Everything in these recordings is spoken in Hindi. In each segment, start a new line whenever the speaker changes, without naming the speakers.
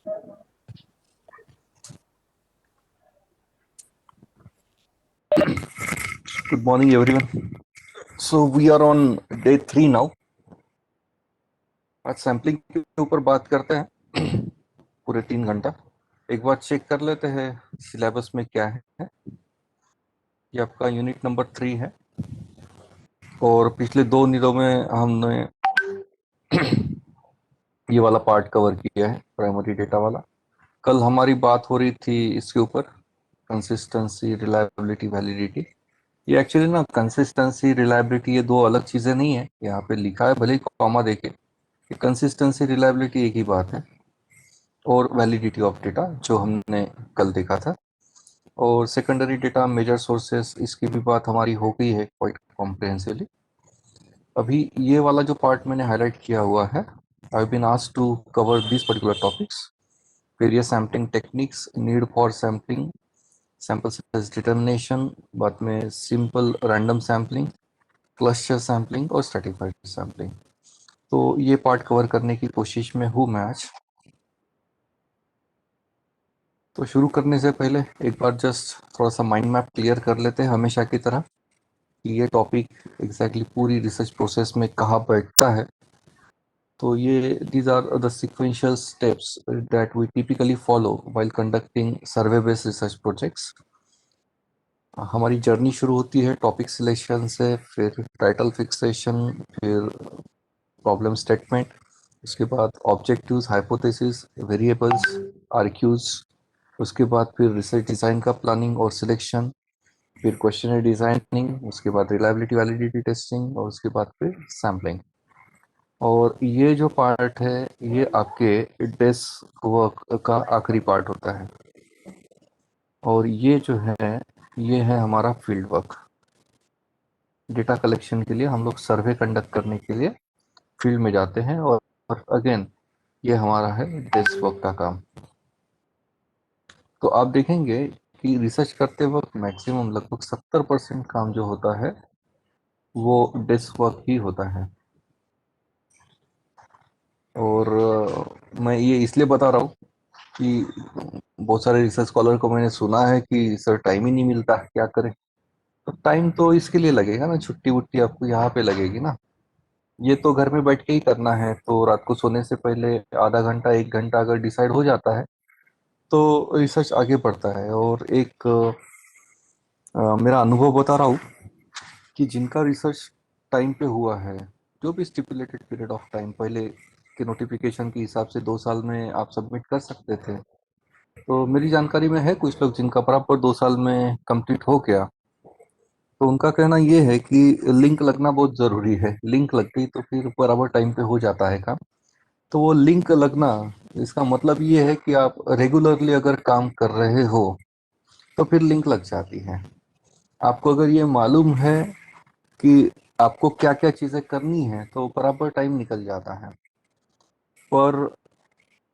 Good morning, everyone. So we are on day 3 now. आज सैम्पलिंग के ऊपर बात करते हैं पूरे 3 घंटा। एक बार चेक कर लेते हैं सिलेबस में क्या है। ये आपका यूनिट नंबर 3 है और पिछले 2 दिनों में हमने ये वाला पार्ट कवर किया है, प्राइमरी डेटा वाला। कल हमारी बात हो रही थी इसके ऊपर, कंसिस्टेंसी, रिलायबिलिटी, वैलिडिटी। ये एक्चुअली ना कंसिस्टेंसी, रिलायबिलिटी ये दो अलग चीजें नहीं है। यहाँ पे लिखा है, भले ही कॉमा देके, कि कंसिस्टेंसी रिलायबिलिटी एक ही बात है, और वैलिडिटी ऑफ डेटा जो हमने कल देखा था। और सेकेंडरी डेटा, मेजर सोर्सेस, इसकी भी बात हमारी हो गई है क्वाइट कॉम्प्रिहेंसिवली। अभी ये वाला जो पार्ट मैंने हाईलाइट किया हुआ है, I have been asked to cover this particular topics: various sampling techniques, need for sampling, sample size determination, बाद में simple random sampling, cluster sampling और स्ट्रेटिफाइड सैम्पलिंग। तो ये पार्ट कवर करने की कोशिश में हूँ मैं आज। तो शुरू करने से पहले एक बार जस्ट थोड़ा सा माइंड मैप क्लियर कर लेते हैं हमेशा की तरह, कि ये टॉपिक एग्जैक्टली पूरी रिसर्च प्रोसेस में कहाँ बैठता है। तो ये these are the sequential steps that we typically follow while conducting survey based research projects. हमारी जर्नी शुरू होती है टॉपिक सिलेक्शन से, फिर टाइटल फिक्सेशन, फिर प्रॉब्लम स्टेटमेंट, उसके बाद ऑब्जेक्टिव्स, हाइपोथेसिस, वेरिएबल्स, आरक्यूज, उसके बाद फिर रिसर्च डिज़ाइन का प्लानिंग और सिलेक्शन, फिर क्वेश्चनरी डिज़ाइनिंग, उसके बाद रिलायबिलिटी वैलिडिटी टेस्टिंग, और उसके बाद फिर सैम्पलिंग। और ये जो पार्ट है, ये आपके डेस्क वर्क का आखिरी पार्ट होता है। और ये जो है, ये है हमारा फील्ड वर्क। डेटा कलेक्शन के लिए हम लोग सर्वे कंडक्ट करने के लिए फील्ड में जाते हैं, और अगेन ये हमारा है डेस्क वर्क का काम। तो आप देखेंगे कि रिसर्च करते वक्त मैक्सिमम लगभग 70% काम जो होता है वो डेस्क वर्क ही होता है। और मैं ये इसलिए बता रहा हूँ कि बहुत सारे रिसर्च स्कॉलर को मैंने सुना है कि सर टाइम ही नहीं मिलता, क्या करें। तो टाइम तो इसके लिए लगेगा ना, छुट्टी वुट्टी आपको यहाँ पे लगेगी ना। ये तो घर में बैठ के ही करना है, तो रात को सोने से पहले आधा घंटा 1 घंटा अगर डिसाइड हो जाता है तो रिसर्च आगे बढ़ता है। और एक मेरा अनुभव बता रहा हूँ कि जिनका रिसर्च टाइम पे हुआ है, जो भी स्टिपुलेटेड पीरियड ऑफ टाइम पहले के नोटिफिकेशन के हिसाब से 2 साल में आप सबमिट कर सकते थे, तो मेरी जानकारी में है कुछ लोग जिनका बराबर 2 साल में कंप्लीट हो गया। तो उनका कहना ये है कि लिंक लगना बहुत ज़रूरी है। लिंक लग गई तो फिर बराबर टाइम पे हो जाता है काम। तो वो लिंक लगना, इसका मतलब ये है कि आप रेगुलरली अगर काम कर रहे हो तो फिर लिंक लग जाती है। आपको अगर ये मालूम है कि आपको क्या क्या चीज़ें करनी है तो बराबर टाइम निकल जाता है। पर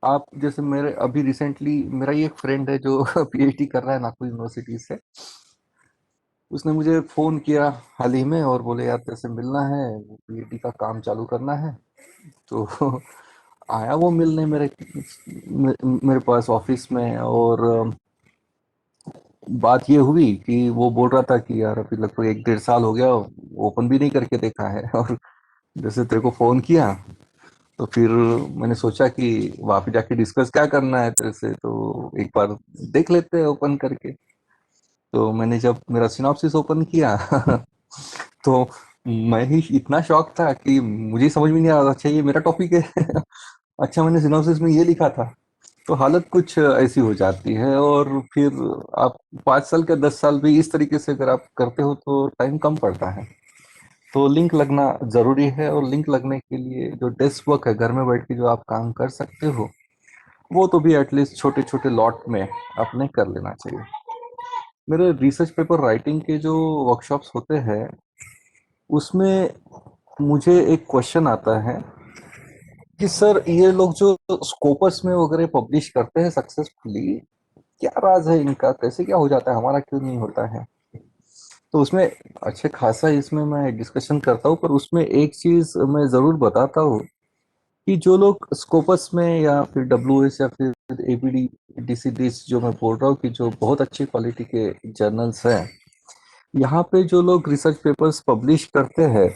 आप जैसे, मेरे अभी रिसेंटली मेरा ही एक फ्रेंड है जो पीएचडी कर रहा है नागपुर यूनिवर्सिटी से। उसने मुझे फ़ोन किया हाल ही में और बोले यार तेरे से मिलना है, पीएचडी का काम चालू करना है। तो आया वो मिलने मेरे पास ऑफिस में। और बात ये हुई कि वो बोल रहा था कि यार अभी लगभग 1 डेढ़ साल हो गया, ओपन भी नहीं करके देखा है। और जैसे तेरे को फ़ोन किया तो फिर मैंने सोचा कि वहाँ पे जाके डिस्कस क्या करना है तेरे से, तो एक बार देख लेते हैं ओपन करके। तो मैंने जब मेरा सिनॉप्सिस ओपन किया तो मैं ही इतना शॉक था कि मुझे समझ में नहीं आ रहा, अच्छा ये मेरा टॉपिक है। अच्छा मैंने सिनॉप्सिस में ये लिखा था। तो हालत कुछ ऐसी हो जाती है। और फिर आप 5 साल का 10 साल भी इस तरीके से अगर आप करते हो तो टाइम कम पड़ता है। तो लिंक लगना जरूरी है, और लिंक लगने के लिए जो डेस्क वर्क है, घर में बैठ के जो आप काम कर सकते हो, वो तो भी एटलीस्ट छोटे छोटे लॉट में अपने कर लेना चाहिए। मेरे रिसर्च पेपर राइटिंग के जो वर्कशॉप्स होते हैं उसमें मुझे एक क्वेश्चन आता है कि सर ये लोग जो स्कोपस में वगैरह पब्लिश करते हैं सक्सेसफुली, क्या राज है इनका, कैसे क्या हो जाता है, हमारा क्यों नहीं होता है। तो उसमें अच्छे खासा इसमें मैं डिस्कशन करता हूँ, पर उसमें एक चीज मैं जरूर बताता हूँ कि जो लोग स्कोपस में या फिर डब्ल्यू एस या फिर एबीडी डीसी दिस जो मैं बोल रहा हूँ कि जो बहुत अच्छी क्वालिटी के जर्नल्स हैं, यहाँ पे जो लोग रिसर्च पेपर्स पब्लिश करते हैं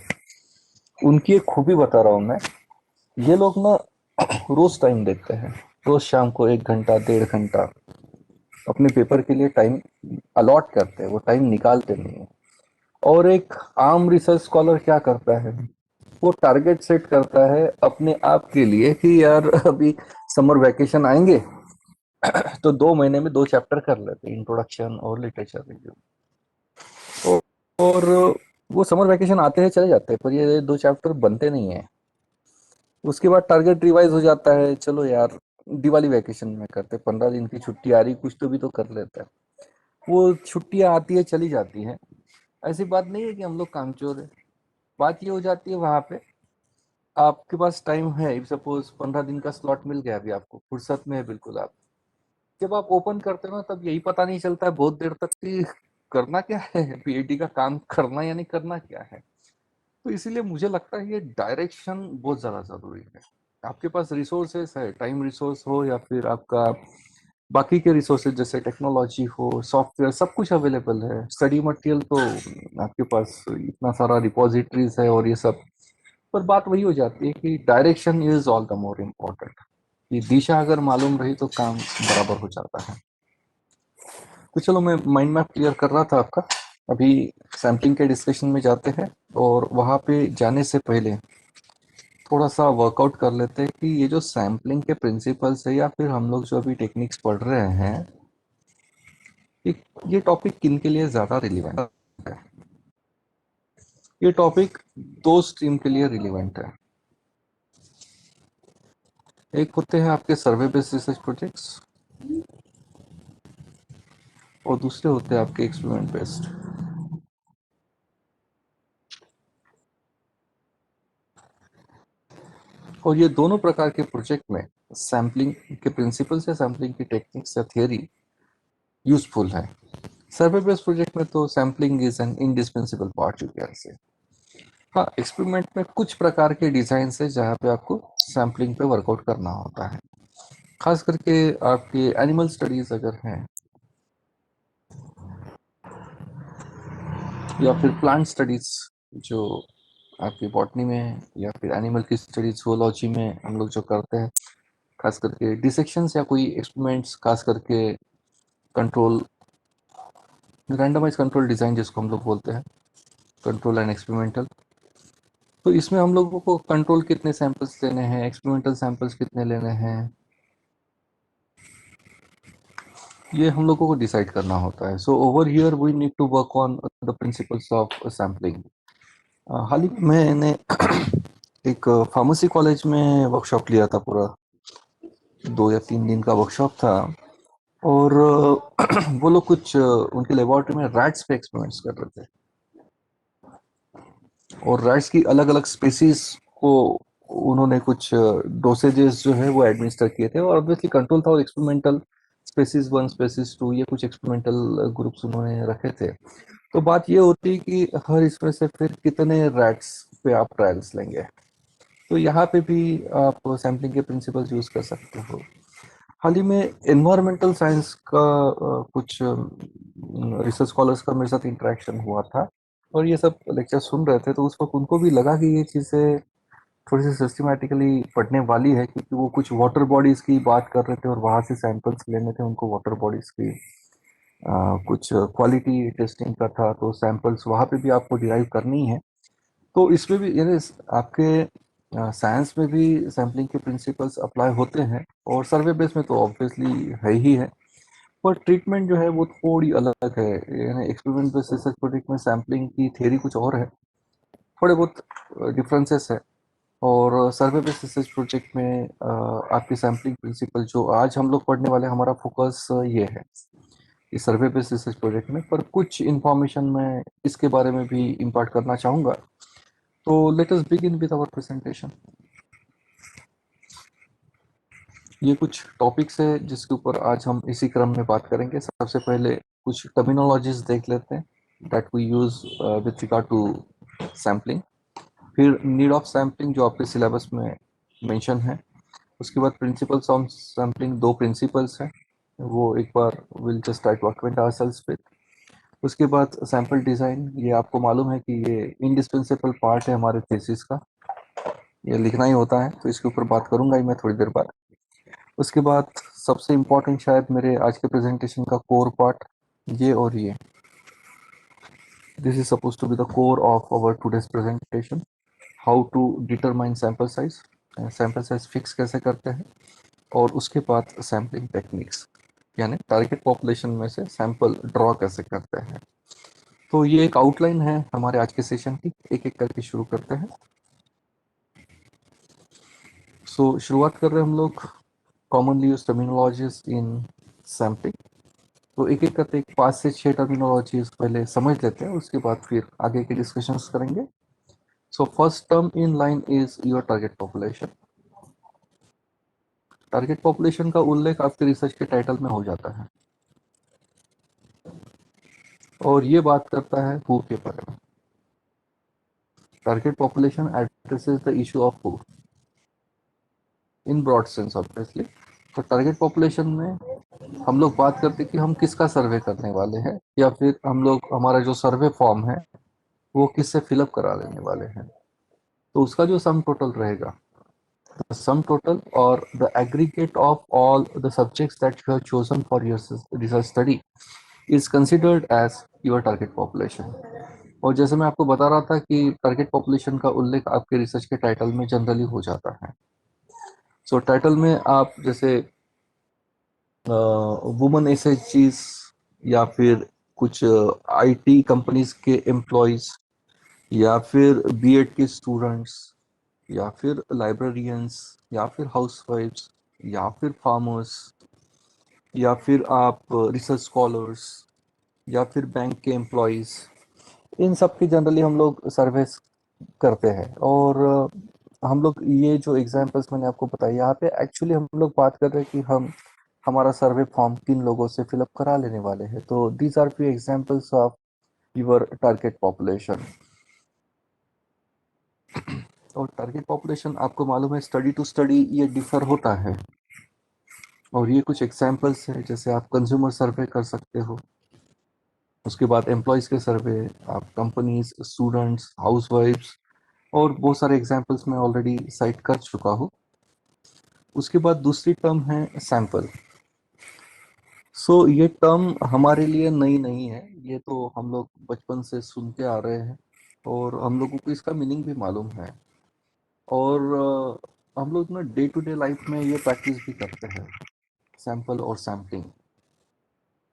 उनकी एक खूबी बता रहा हूँ मैं। ये लोग ना रोज टाइम देते हैं, रोज शाम को 1 घंटा 1.5 घंटा अपने पेपर के लिए टाइम अलॉट करते हैं, वो टाइम निकालते नहीं है। और एक आम रिसर्च स्कॉलर क्या करता है, वो टारगेट सेट करता है अपने आप के लिए कि यार अभी समर वैकेशन आएंगे तो 2 महीने में 2 चैप्टर कर लेते हैं, इंट्रोडक्शन और लिटरेचर रिव्यू। और वो समर वैकेशन आते हैं चले जाते हैं, पर ये 2 चैप्टर बनते नहीं है। उसके बाद टारगेट रिवाइज हो जाता है, चलो यार दिवाली वैकेशन में करते, 15 दिन की छुट्टी आ रही, कुछ तो भी तो कर लेते हैं। वो छुट्टियां आती है चली जाती हैं। ऐसी बात नहीं है कि हम लोग कामचोर है, बात ये हो जाती है वहां पे आपके पास टाइम है, सपोज 15 दिन का स्लॉट मिल गया, अभी आपको फुर्सत में है बिल्कुल आप, जब आप ओपन करते हो ना तब यही पता नहीं चलता है बहुत देर तक कि करना क्या है, पीएचडी का काम करना या नहीं करना क्या है। तो इसीलिए मुझे लगता है ये डायरेक्शन बहुत ज्यादा जरूरी है। आपके पास रिसोर्सेस है, टाइम रिसोर्स हो या फिर आपका बाकी के रिसोर्सेज जैसे टेक्नोलॉजी हो, सॉफ्टवेयर, सब कुछ अवेलेबल है, स्टडी मटेरियल तो आपके पास इतना सारा रिपोजिटरीज है और ये सब। पर बात वही हो जाती है कि direction is all the more important, कि दिशा अगर मालूम रही तो काम बराबर हो जाता है। तो चलो मैं माइंड मैप क्लियर कर रहा था आपका, अभी सैम्पलिंग के डिस्कशन में जाते हैं। और वहाँ पे जाने से पहले थोड़ा सा वर्कआउट कर लेते हैं कि ये जो सैम्पलिंग के प्रिंसिपल्स है या फिर हम लोग जो अभी टेक्निक्स पढ़ रहे हैं, ये ये टॉपिक किन के लिए ज़्यादा रिलीवेंट है। ये टॉपिक 2 स्ट्रीम के लिए रिलीवेंट है। एक होते हैं आपके सर्वे बेस्ड रिसर्च प्रोजेक्ट्स और दूसरे होते हैं आपके एक्सपेरिमेंट बेस्ड। और ये दोनों प्रकार के प्रोजेक्ट में सैम्पलिंग के प्रिंसिपल्स या सैम्पलिंग की टेक्निक्स या थियरी यूजफुल है। सर्वे बेस्ड प्रोजेक्ट में तो sampling is an indispensable part you can say. हाँ, एक्सपेरिमेंट में कुछ प्रकार के डिजाइन है जहाँ पे आपको सैम्पलिंग पे वर्कआउट करना होता है, खास करके आपके एनिमल स्टडीज अगर हैं या फिर प्लांट स्टडीज जो आपकी बॉटनी में, या फिर एनिमल की स्टडीज zoology में हम लोग जो करते हैं, खास करके डिसेक्शंस या कोई एक्सपेरिमेंट्स, खास करके कंट्रोल, रैंडमाइज कंट्रोल डिजाइन जिसको हम लोग बोलते हैं, कंट्रोल एंड एक्सपेरिमेंटल। तो इसमें हम लोगों को कंट्रोल कितने सैंपल्स लेने हैं, एक्सपेरिमेंटल सैंपल्स कितने लेने हैं, ये हम लोगों को डिसाइड करना होता है। So over here we need to work on the principles of sampling. हाल ही में मैंने एक फार्मेसी कॉलेज में वर्कशॉप लिया था, पूरा 2 या 3 दिन का वर्कशॉप था। और वो लोग कुछ उनके लेबोरेटरी में रैट्स पे एक्सपेरिमेंट्स कर रहे थे, और रैट्स की अलग अलग स्पीसीज को उन्होंने कुछ डोसेजेस जो है वो एडमिनिस्टर किए थे, और ऑब्वियसली कंट्रोल था, और एक्सपेरिमेंटल स्पेसीज 1 स्पेसीज 2 ये कुछ एक्सपेरिमेंटल ग्रुप्स उन्होंने रखे थे। तो बात ये होती है कि हर इसमें से फिर कितने रैट्स पे आप ट्रायल्स लेंगे। तो यहाँ पे भी आप सैम्पलिंग के प्रिंसिपल्स यूज कर सकते हो। हाल ही में एनवायरमेंटल साइंस का कुछ रिसर्च स्कॉलर्स का मेरे साथ इंटरेक्शन हुआ था, और ये सब लेक्चर सुन रहे थे, तो उस वक्त उनको भी लगा कि ये चीज़ें थोड़ी सी सिस्टमैटिकली पढ़ने वाली है, क्योंकि वो कुछ वाटर बॉडीज की बात कर रहे थे और वहाँ से सैंपल्स लेने थे उनको वाटर बॉडीज की। कुछ क्वालिटी टेस्टिंग का था, तो सैंपल्स वहाँ पे भी आपको डिराइव करनी है। तो इसमें भी यानी आपके साइंस में भी सैम्पलिंग के प्रिंसिपल्स अप्लाई होते हैं, और सर्वे बेस में तो ऑब्वियसली है ही है। पर ट्रीटमेंट जो है वो थोड़ी अलग है, यानी एक्सपेरिमेंट बेस्ड रिसर्च प्रोजेक्ट में सैम्पलिंग की थ्योरी कुछ और है, थोड़े बहुत डिफरेंसेस है। और सर्वे बेस्ड रिसर्च प्रोजेक्ट में आपकी सैम्पलिंग प्रिंसिपल जो आज हम लोग पढ़ने वाले हैं, हमारा फोकस ये है इस सर्वे बेस्ड रिसर्च प्रोजेक्ट में। पर कुछ इंफॉर्मेशन मैं इसके बारे में भी इम्पार्ट करना चाहूँगा। तो let us begin with our presentation. ये कुछ टॉपिक्स है जिसके ऊपर आज हम इसी क्रम में बात करेंगे। सबसे पहले कुछ टर्मिनोलॉजीज देख लेते हैं that we use with regard to sampling. फिर नीड ऑफ सैम्पलिंग जो आपके सिलेबस में मेंशन है। उसके बाद प्रिंसिपल्स ऑफ सैम्पलिंग, दो प्रिंसिपल्स हैं, वो एक बार will just try to acquaint ourselves with। उसके बाद सैम्पल डिज़ाइन, ये आपको मालूम है कि ये इंडिस्पेंसेबल पार्ट है हमारे थीसिस का, ये लिखना ही होता है, तो इसके ऊपर बात करूंगा ही मैं थोड़ी देर बाद। उसके बाद सबसे इम्पोर्टेंट शायद मेरे आज के प्रेजेंटेशन का कोर पार्ट, ये और ये, this is suppose to be the core of our today's presentation, how to determine sample size, sample size fix कैसे करते हैं, और उसके बाद सैम्पलिंग टेक्निक्स, यानी टारगेट पॉपुलेशन में से सैंपल ड्रॉ कैसे करते हैं। तो ये एक आउटलाइन है हमारे आज के सेशन की, एक एक करके शुरू करते हैं। शुरुआत कर रहे हैं हम लोग कॉमनली यूज टर्मिनोलॉजीज इन सैम्पलिंग। तो एक एक करके 5 से 6 टर्मिनोलॉजीज पहले समझ लेते हैं, उसके बाद फिर आगे के डिस्कशंस करेंगे। So first term in line is your target population. Target population का उल्लेख आपके रिसर्च के टाइटल में हो जाता है, और ये बात करता है हु के बारे में। Target population addresses the issue of who in broad sense obviously. तो टारगेट पॉपुलेशन में हम लोग बात करते हैं कि हम किसका सर्वे करने वाले हैं, या फिर हम लोग हमारा जो सर्वे फॉर्म है वो किससे फिलअप करा लेने वाले हैं। तो उसका जो सम टोटल रहेगा, द सम टोटल और the aggregate of all the subjects that you have chosen for your research study is considered as your target population. और जैसे मैं आपको बता रहा था कि टारगेट पॉपुलेशन का उल्लेख आपके रिसर्च के टाइटल में जनरली हो जाता है। सो टाइटल में आप जैसे वुमन एसएचजीज, या फिर कुछ आईटी कंपनीज के एम्प्लॉयज, या फिर बीएड के स्टूडेंट्स, या फिर लाइब्रेरियंस, या फिर हाउसवाइफ्स, या फिर फार्मर्स, या फिर आप रिसर्च स्कॉलर्स, या फिर बैंक के एम्प्लॉयज, इन सब की जनरली हम लोग सर्वेस करते हैं। और हम लोग ये जो एग्जांपल्स मैंने आपको बताया, यहाँ पे एक्चुअली हम लोग बात कर रहे हैं कि हम हमारा सर्वे फॉर्म किन लोगों से फिलअप करा लेने वाले हैं। तो these are few examples of your target population. और टारगेट पॉपुलेशन आपको मालूम है स्टडी टू स्टडी ये डिफर होता है, और ये कुछ एग्जांपल्स हैं, जैसे आप कंज्यूमर सर्वे कर सकते हो, उसके बाद एम्प्लॉयज़ के सर्वे, आप कंपनीज, स्टूडेंट्स, हाउसवाइफ्स, और बहुत सारे एग्जांपल्स मैं ऑलरेडी साइट कर चुका हूँ। उसके बाद दूसरी टर्म है सैंपल। ये टर्म हमारे लिए नई नहीं है, ये तो हम लोग बचपन से सुनते आ रहे हैं, और हम लोगों को इसका मीनिंग भी मालूम है। और हम लोग ना डे टू डे लाइफ में ये प्रैक्टिस भी करते हैं, सैंपल और सैम्पलिंग।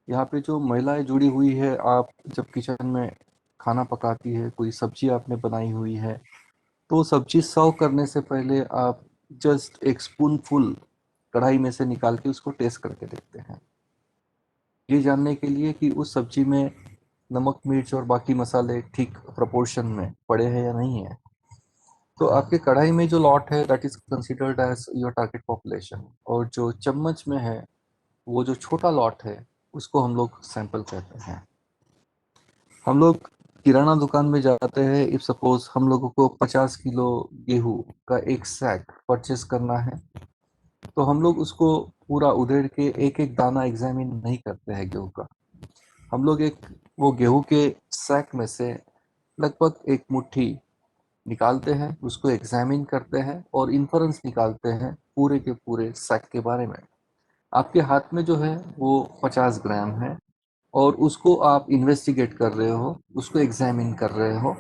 यहाँ पे जो महिलाएं जुड़ी हुई है, आप जब किचन में खाना पकाती है, कोई सब्जी आपने बनाई हुई है, तो सब्जी सर्व करने से पहले आप जस्ट एक स्पून फुल कढ़ाई में से निकाल के उसको टेस्ट करके देखते हैं, ये जानने के लिए कि उस सब्जी में नमक, मिर्च और बाकी मसाले ठीक प्रोपोर्शन में पड़े हैं या नहीं है। तो आपके कढ़ाई में जो लॉट है that is considered as your target population, और जो चम्मच में है वो जो छोटा लॉट है उसको हम लोग सैंपल कहते हैं। हम लोग किराना दुकान में जाते हैं, इफ सपोज हम लोगों को 50 किलो गेहूं का एक सैक परचेस करना है, तो हम लोग उसको पूरा उधेड़ के एक एक दाना एग्जामिन नहीं करते हैं गेहूं का। हम लोग एक वो गेहूं के सैक में से लगभग एक मुट्ठी निकालते हैं, उसको एग्जामिन करते हैं और इन्फरेंस निकालते हैं पूरे के पूरे सैक के बारे में। आपके हाथ में जो है वो 50 ग्राम है, और उसको आप इन्वेस्टिगेट कर रहे हो, उसको एग्जामिन कर रहे हो,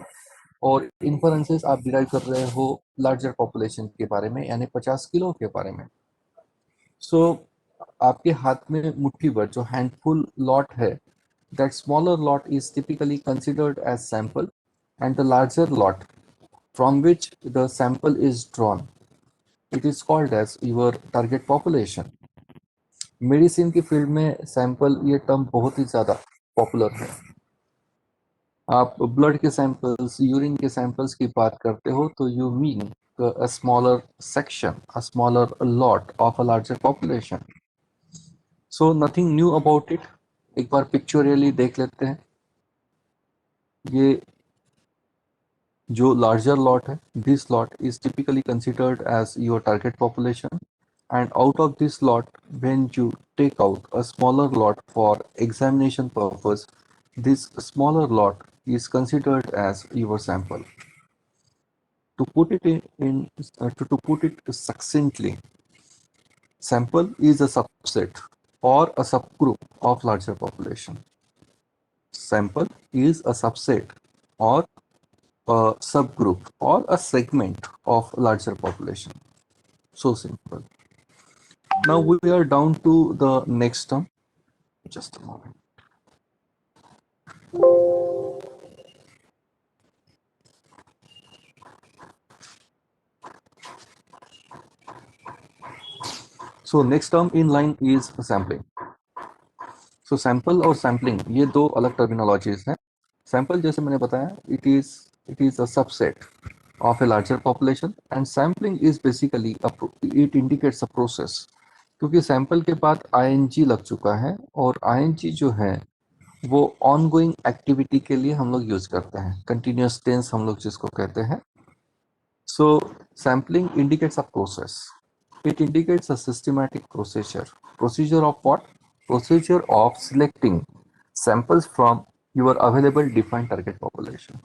और इन्फरेंसेस आप डिराइव कर रहे हो लार्जर पॉपुलेशन के बारे में, यानी 50 किलो के बारे में। सो आपके हाथ में मुट्ठी भर जो हैंडफुल लॉट है, that smaller lot is typically considered as sample, and the larger lot from which the sample is drawn, it is called as your target population। Medicine की फील्ड में सैंपल ये टर्म बहुत ही ज़्यादा पॉपुलर है। आप ब्लड के सैंपल्स, यूरिन के सैंपल्स की बात करते हो, तो you mean a smaller section, a smaller lot of a larger population। So nothing new about it। एक बार पिक्चोरियली देख लेते हैं। ये जो लार्जर लॉट है, this lot is typically considered as your target population, and out of this lot, when you take out a smaller lot for examination purpose, this smaller lot is considered as your sample. To put it to put it succinctly, sample is a subset or a subgroup of larger population. Sample is a subset or a subgroup or a segment of larger population. So simple. Now we are down to the next term. Just a moment. So next term in line is sampling. So sample और sampling ये दो अलग terminologies हैं. Sample जैसे मैंने बताया it is a subset of a larger population and sampling is basically it indicates a process. क्योंकि sample के बाद ing लग चुका है और ing जो है वो ongoing activity के लिए हम लोग यूज करते हैं. Continuous tense हम लोग जिसको कहते हैं. So sampling indicates a process. It indicates a systematic procedure. Procedure of what? Procedure of selecting samples from your available defined target population.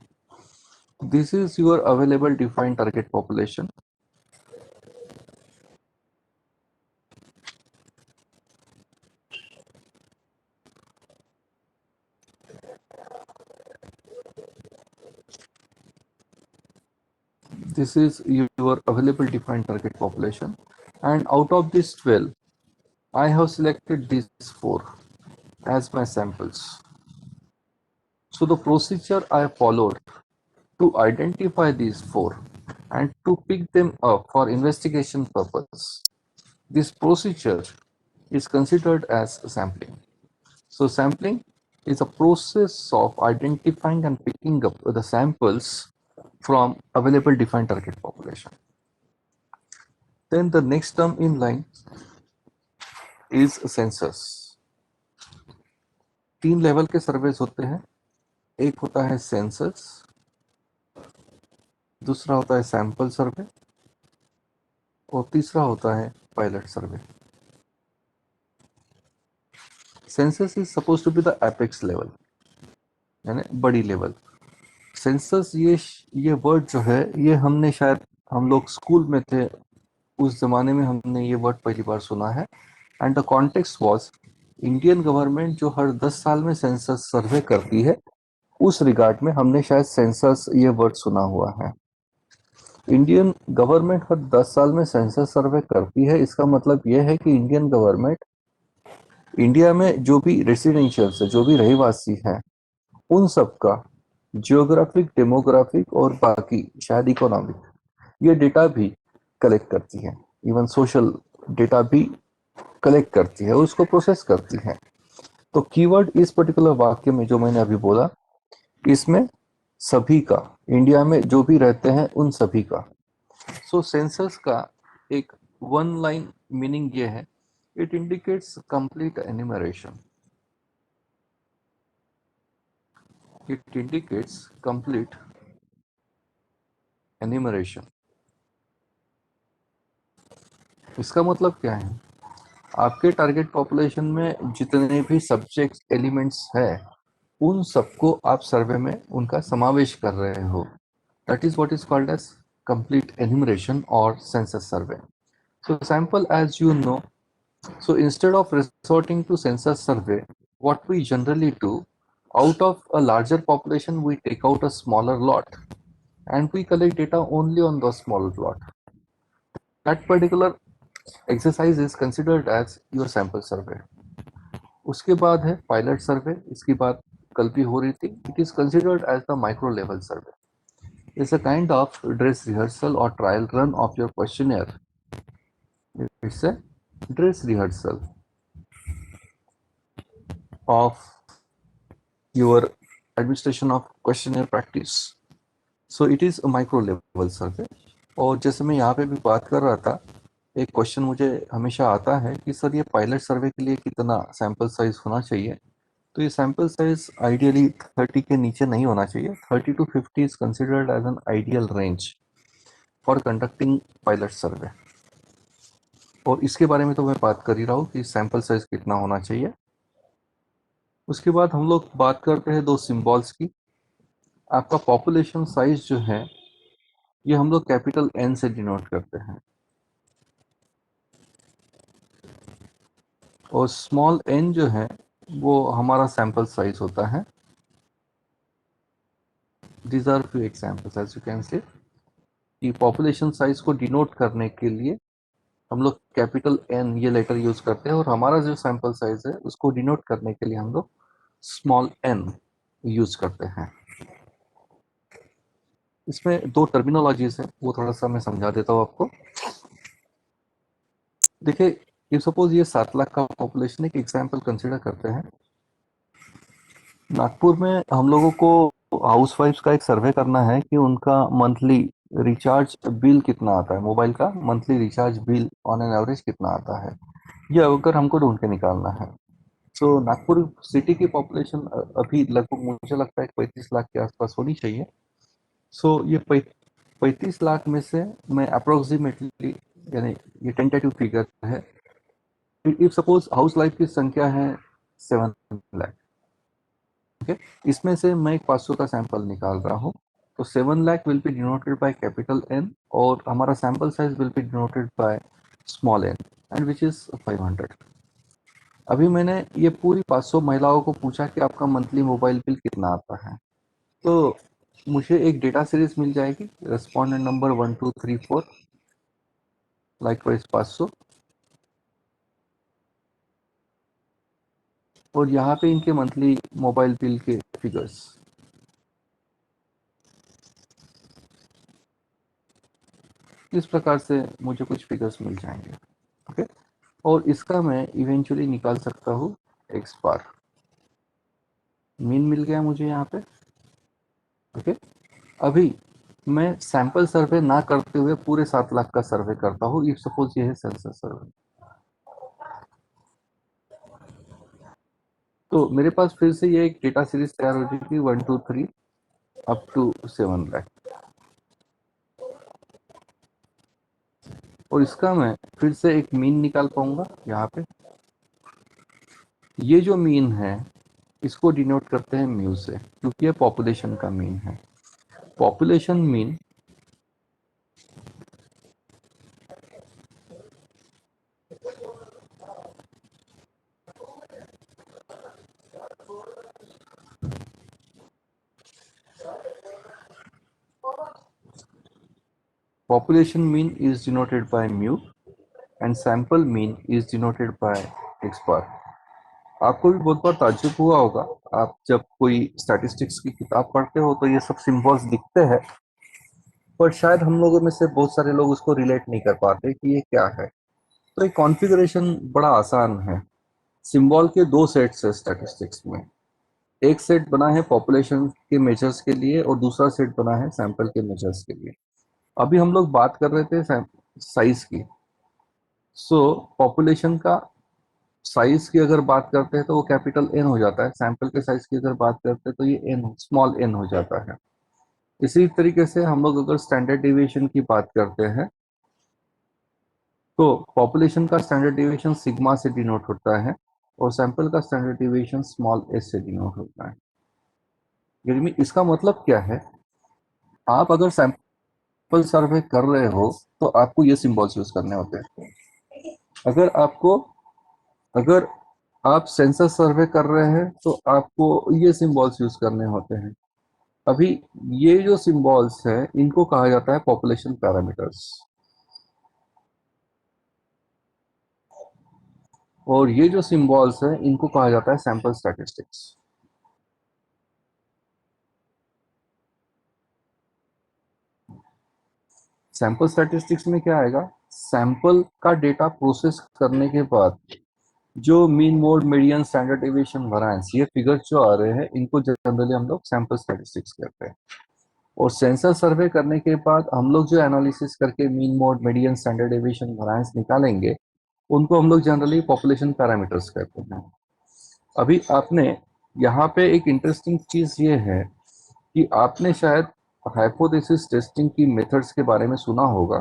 This is your available defined target population. This is your available defined target population. And out of this 12, I have selected these 4 as my samples. So the procedure I followed to identify these 4 and to pick them up for investigation purpose. This procedure is considered as sampling. So sampling is a process of identifying and picking up the samples from available defined target population. Then the next term in line is census. 3 level के सर्वेस होते हैं. एक होता है सेंसस, दूसरा होता है सैंपल सर्वे और तीसरा होता है pilot survey. Census is suppose to be the apex level, यानी बड़ी लेवल. सेंसस ये वर्ड जो है ये हमने शायद हम लोग स्कूल में थे उस जमाने में हमने ये वर्ड पहली बार सुना है. And the context was Indian government जो हर 10 साल में सेंसस सर्वे करती है, उस रिगार्ड में हमने शायद सेंसस ये वर्ड सुना हुआ है. इंडियन गवर्नमेंट हर 10 साल में सेंसस सर्वे करती है. इसका मतलब यह है कि इंडियन गवर्नमेंट इंडिया में जो भी रेसिडेंशियल्स है, जो भी रहवासी हैं, उन सब का जियोग्राफिक, डेमोग्राफिक और बाकी शायद इकोनॉमिक ये डेटा भी कलेक्ट करती है. इवन सोशल डेटा भी कलेक्ट करती है, उसको प्रोसेस करती है. तो कीवर्ड इस पर्टिकुलर वाक्य में जो मैंने अभी बोला, इसमें सभी का, इंडिया में जो भी रहते हैं उन सभी का. सो सेंसस का एक वन लाइन मीनिंग ये है, it indicates complete enumeration. It indicates complete enumeration. इसका मतलब क्या है? आपके टारगेट पॉपुलेशन में जितने भी सब्जेक्ट एलिमेंट्स है उन सबको आप सर्वे में उनका समावेश कर रहे हो. That is what is called as complete enumeration और census survey. So sample as you know, so instead of resorting to census survey, what we generally do, out of a larger population we take out a smaller lot and we collect data only on the smaller lot. That particular exercise is considered as your sample survey. उसके बाद है पायलट सर्वे. इसकी बात कल भी हो रही थी. It is considered as the micro level survey. It's a kind of dress rehearsal और trial run of your questionnaire. It's a dress rehearsal of your administration of questionnaire practice. So it is a micro level survey. और जैसे मैं यहाँ पे भी बात कर रहा था, एक क्वेश्चन मुझे हमेशा आता है कि सर ये पायलट सर्वे के लिए कितना सैंपल साइज होना चाहिए. तो ये सैंपल साइज आइडियली 30 के नीचे नहीं होना चाहिए। 30 to 50 is considered as an ideal range for conducting pilot survey. और इसके बारे में तो मैं बात कर ही रहा हूँ कि सैंपल साइज कितना होना चाहिए। उसके बाद हम लोग बात करते हैं दो सिंबल्स की। आपका पॉपुलेशन साइज जो है ये हम लोग कैपिटल एन से डिनोट करते हैं, और स्मॉल एन जो है वो हमारा सैंपल साइज होता है। These are few examples as you can see कि पॉपुलेशन साइज को डिनोट करने के लिए हम लोग कैपिटल एन ये लेटर यूज करते हैं, और हमारा जो सैंपल साइज है उसको डिनोट करने के लिए हम लोग स्मॉल एन यूज करते हैं। इसमें दो टर्मिनोलॉजीज है, वो थोड़ा सा मैं समझा देता हूँ आपको। देखिए, इफ सपोज ये 7 लाख का पॉपुलेशन एक एग्जाम्पल कंसिडर करते हैं। नागपुर में हम लोगों को हाउस वाइफ्स का एक सर्वे करना है कि उनका मंथली रिचार्ज बिल कितना आता है, मोबाइल का monthly recharge bill on an average कितना आता है, ये अगर हमको ढूंढ के निकालना है। तो नागपुर सिटी की पॉपुलेशन अभी लगभग मुझे लगता है 35 लाख के आसपास होनी चाहिए। सो ये 35 लाख में से मैं अप्रोक्सीमेटली, यानी ये टेंटेटिव फिगर है, इफ सपोज हाउस लाइफ की संख्या है 7 लाख, ओके, इसमें से मैं एक 500 का सैंपल निकाल रहा हूँ। तो 7 lakh will be denoted by capital N, और हमारा sample size will be denoted by small n, and which is 500। अभी मैंने ये पूरी 500 महिलाओं को पूछा कि आपका मंथली मोबाइल बिल कितना आता है। तो मुझे एक डेटा सीरीज मिल जाएगी, रेस्पोंडेंट नंबर 1234, लाइकवाइज 500, और यहाँ पे इनके मंथली मोबाइल बिल के फिगर्स। इस प्रकार से मुझे कुछ फिगर्स मिल जाएंगे, ओके। और इसका मैं इवेंचुअली निकाल सकता हूँ एक्स बार। मीन मिल गया मुझे यहाँ पे, ओके। अभी मैं सैंपल सर्वे ना करते हुए पूरे 7 लाख का सर्वे करता हूँ, इफ सपोज ये है सेंसस सर्वे। तो मेरे पास फिर से ये एक डेटा सीरीज तैयार हो जाएगी 1 2 3 अप टू 7 लाख, और इसका मैं फिर से एक मीन निकाल पाऊंगा यहाँ पे। ये जो मीन है इसको डिनोट करते हैं म्यू से, क्योंकि ये पॉपुलेशन का मीन है। Population mean population mean is denoted by mu and sample mean is denoted by x bar। आपको भी बहुत बार ताज्जुब हुआ होगा, आप जब कोई स्टैटिस्टिक्स की किताब पढ़ते हो तो ये सब सिंबल्स दिखते हैं, पर शायद हम लोगों में से बहुत सारे लोग उसको रिलेट नहीं कर पाते कि ये क्या है। तो ये कॉन्फ़िगरेशन बड़ा आसान है। सिंबल के दो सेट्स है स्टैटिस्टिक्स में। एक सेट बना है पॉपुलेशन के मेजर्स के लिए, और दूसरा सेट बना है सैंपल के मेजर्स के लिए। अभी हम लोग बात कर रहे थे साइज की। सो पॉपुलेशन का साइज की अगर बात करते हैं तो वो कैपिटल एन हो जाता है। सैंपल के साइज की अगर बात करते हैं तो ये एन, स्मॉल एन हो जाता है। इसी तरीके से हम लोग अगर स्टैंडर्ड डिविएशन की बात करते हैं तो पॉपुलेशन का स्टैंडर्ड डिविएशन सिग्मा से डिनोट होता है, और सैंपल का स्टैंडर्ड डिविएशन स्मॉल एस से डिनोट होता है। यानी इसका मतलब क्या है, आप अगर सैंपल सर्वे कर रहे हो तो आपको ये सिंबल्स यूज करने होते हैं। अगर आपको अगर आप सेंसस सर्वे कर रहे हैं तो आपको ये सिंबल्स यूज करने होते हैं। अभी ये जो सिंबल्स है इनको कहा जाता है पॉपुलेशन पैरामीटर्स, और ये जो सिंबल्स है इनको कहा जाता है सैंपल स्टैटिस्टिक्स। सैंपल स्टैटिस्टिक्स में क्या आएगा, सैंपल का डेटा प्रोसेस करने के बाद जो mean, mode, median, standard deviation, variance, ये फिगर्स जो आ रहे हैं इनको जनरली हम लोग सैंपल स्टैटिस्टिक्स कहते हैं। और सेंसर सर्वे करने के बाद हम लोग जो एनालिसिस करके mean, mode, median, standard deviation, variance निकालेंगे उनको हम लोग जनरली पॉपुलेशन पैरामीटर्स कहते हैं। अभी आपने यहाँ पे एक इंटरेस्टिंग चीज ये है कि आपने शायद हाइपोथेसिस टेस्टिंग की मेथड्स के बारे में सुना होगा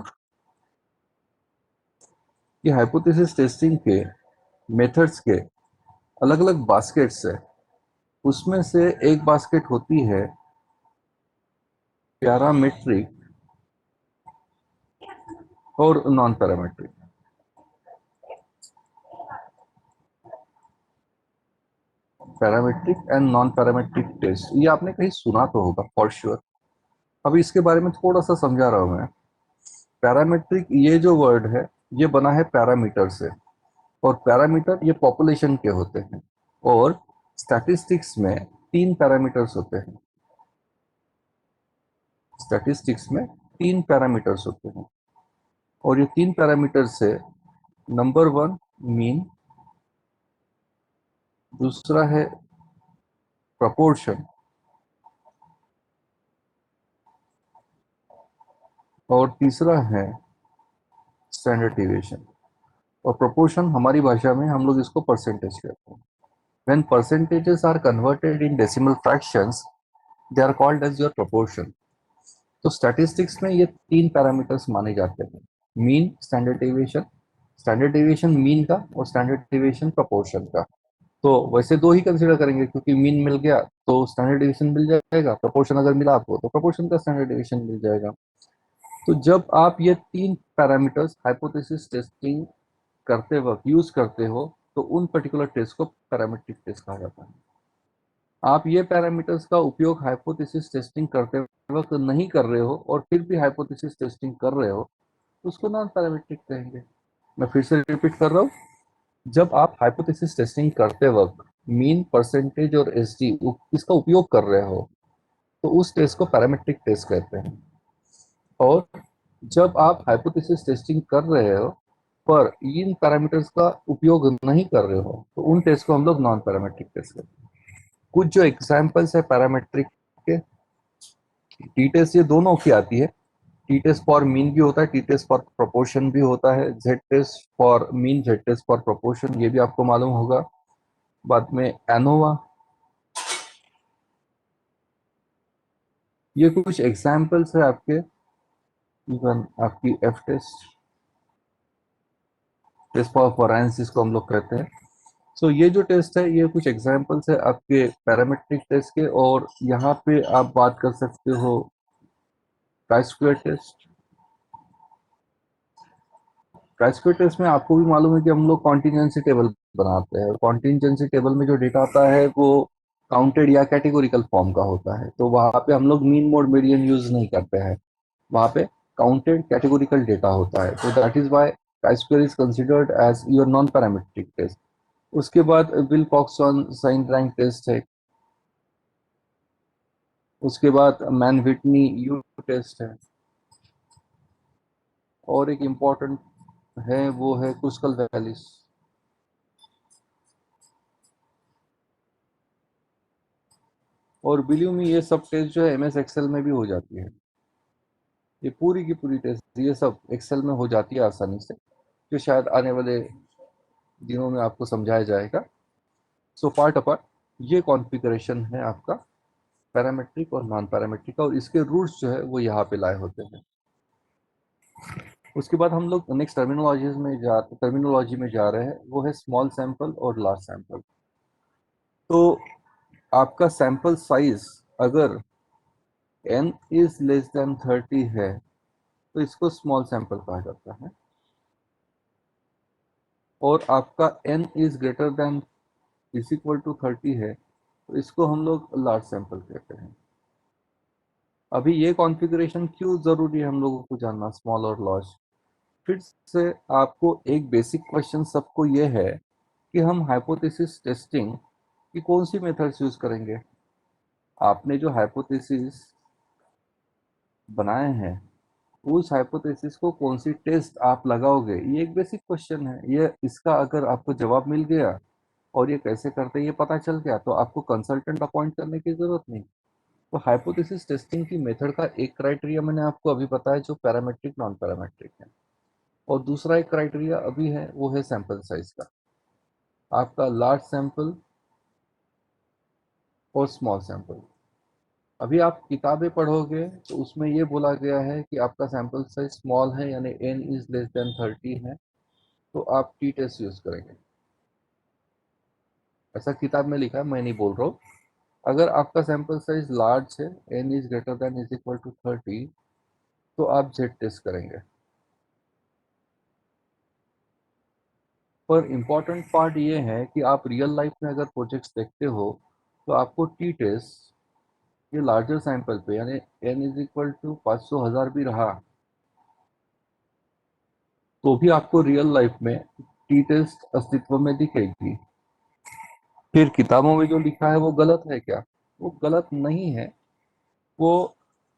कि हाइपोथेसिस टेस्टिंग के मेथड्स के अलग अलग बास्केट्स है। उसमें से एक बास्केट होती है पैरामीट्रिक और non parametric. Parametric and non parametric test, ये आपने कहीं सुना तो होगा फॉर श्योर। अभी इसके बारे में थोड़ा सा समझा रहा हूं मैं। पैरामीट्रिक ये जो वर्ड है, ये बना है पैरामीटर से, और पैरामीटर ये पॉपुलेशन के होते हैं। और स्टैटिस्टिक्स में तीन पैरामीटर्स होते हैं। स्टैटिस्टिक्स में तीन पैरामीटर्स होते हैं, और ये तीन पैरामीटर्स से नंबर वन मीन, दूसरा है प्रपोर्शन, और तीसरा है स्टैंडर्ड डिविएशन। और प्रोपोर्शन हमारी भाषा में हम लोग इसको परसेंटेज कहते हैं। When percentages are converted in decimal fractions, they are called as your proportion. तो स्टैटिस्टिक्स में ये तीन पैरामीटर्स माने जाते हैं: mean, standard deviation, standard deviation mean का, और स्टैंडर्ड डिविएशन प्रोपोर्शन का। तो वैसे दो ही कंसिडर करेंगे, क्योंकि मीन मिल गया तो स्टैंडर्ड डिविएशन मिल जाएगा, प्रोपोर्शन अगर मिला आपको तो प्रोपोर्शन का स्टैंडर्ड डिविएशन मिल जाएगा। तो जब आप ये तीन पैरामीटर्स हाइपोथेसिस टेस्टिंग करते वक्त यूज करते हो, तो उन पर्टिकुलर टेस्ट को पैरामीट्रिक टेस्ट कहा जाता है। आप ये पैरामीटर्स का उपयोग हाइपोथेसिस टेस्टिंग करते वक्त नहीं कर रहे हो और फिर भी हाइपोथेसिस टेस्टिंग कर रहे हो, तो उसको नॉन पैरामीट्रिक कहेंगे। मैं फिर से रिपीट कर रहा हूँ। जब आप हाइपोथेसिस टेस्टिंग करते वक्त मीन, परसेंटेज और एसडी इसका उपयोग कर रहे हो, तो उस टेस्ट को पैरामीट्रिक टेस्ट कहते हैं। और जब आप हाइपोथेसिस टेस्टिंग कर रहे हो पर इन पैरामीटर्स का उपयोग नहीं कर रहे हो, तो उन टेस्ट को हम लोग नॉन पैरामेट्रिक टेस्ट करते हैं। कुछ जो एग्जांपल्स है पैरामेट्रिक के, टी टेस्ट ये दोनों की आती है। टी टेस्ट फॉर मीन भी होता है, टी टेस्ट फॉर प्रोपोर्शन भी होता है, Z test for mean, Z test for proportion, ये भी आपको मालूम होगा। बाद में एनोवा, ये कुछ एग्जांपल्स है आपके। इवन आपकी एफ टेस्ट, टेस्ट फॉर फोरेंसिस को हम लोग कहते हैं। सो ये जो टेस्ट है, ये कुछ एग्जांपल्स है आपके पैरामेट्रिक टेस्ट के। और यहाँ पे आप बात कर सकते हो ट्राई स्क्वायर टेस्ट। ट्राई स्क्वायर टेस्ट में आपको भी मालूम है कि हम लोग कॉन्टिजेंसी टेबल बनाते हैं। कॉन्टिजेंसी टेबल में जो डेटा आता है वो काउंटेड या कैटेगोरिकल फॉर्म का होता है। तो वहाँ पे हम लोग मीन, मोड, मीडियन यूज नहीं करते हैं। वहाँ पे काउंटेड कैटेगोरिकल डेटा होता है। तो दैट इज वाई ट्राई square is considered as your non parametric test. उसके बाद विल्कॉक्सन साइन रैंक टेस्ट है। उसके बाद मैन विटनी यू टेस्ट है। और एक इम्पॉर्टेंट है, वो है क्रुस्कल वैलिस। और बिलीव मी, ये सब टेस्ट जो है एमएस एक्सेल में भी हो जाती है। ये पूरी की पूरी टेस्ट ये सब एक्सेल में हो जाती है आसानी से, जो शायद आने वाले दिनों में आपको समझाया जाएगा। सो पार्ट अपार्ट, ये कॉन्फ़िगरेशन है आपका पैरामेट्रिक और नॉन पैरामेट्रिक का, और इसके रूट्स जो है वो यहाँ पे लाए होते हैं। उसके बाद हम लोग नेक्स्ट टर्मिनोलॉजी में जा रहे हैं, वो है स्मॉल सैंपल और लार्ज सैंपल। तो आपका सैंपल साइज अगर n इज लेस देन 30 है, तो इसको स्मॉल सैंपल कहा जाता है। और आपका n is greater than is equal to 30 है, तो इसको हम लोग लार्ज सैंपल कहते हैं। अभी ये कॉन्फ़िगरेशन क्यों जरूरी है हम लोगों को जानना, स्मॉल और लार्ज? फिर से आपको एक बेसिक क्वेश्चन सबको ये है कि हम हाइपोथेसिस टेस्टिंग की कौन सी मेथड्स यूज करेंगे। आपने जो हाइपोथेसिस बनाए हैं, उस हाइपोथेसिस को कौन सी टेस्ट आप लगाओगे, ये एक बेसिक क्वेश्चन है। ये इसका अगर आपको जवाब मिल गया और ये कैसे करते हैं ये पता चल गया, तो आपको कंसल्टेंट अपॉइंट करने की जरूरत नहीं। तो हाइपोथेसिस टेस्टिंग की मेथड का एक क्राइटेरिया मैंने आपको अभी बताया, जो पैरामेट्रिक नॉन पैरामेट्रिक है। और दूसरा एक क्राइटेरिया अभी है, वो है सैंपल साइज का। आपका लार्ज सैंपल और स्मॉल सैंपल। अभी आप किताबें पढ़ोगे तो उसमें ये बोला गया है कि आपका सैंपल साइज स्मॉल है, यानी n इज लेस देन 30 है, तो आप टी टेस्ट यूज करेंगे। ऐसा किताब में लिखा है, मैं नहीं बोल रहा हूँ। अगर आपका सैंपल साइज लार्ज है, n is greater than is equal to 30, तो आप जेड टेस्ट करेंगे। पर इम्पोर्टेंट पार्ट ये है कि आप रियल लाइफ में अगर प्रोजेक्ट्स देखते हो तो आपको टी टेस्ट ये लार्जर सैंपल पे, यानी n इज इक्वल टू 500,000 भी रहा, तो भी आपको रियल लाइफ में टी टेस्ट अस्तित्व में दिखेगी। फिर किताबों में जो लिखा है वो गलत है क्या? वो गलत नहीं है। वो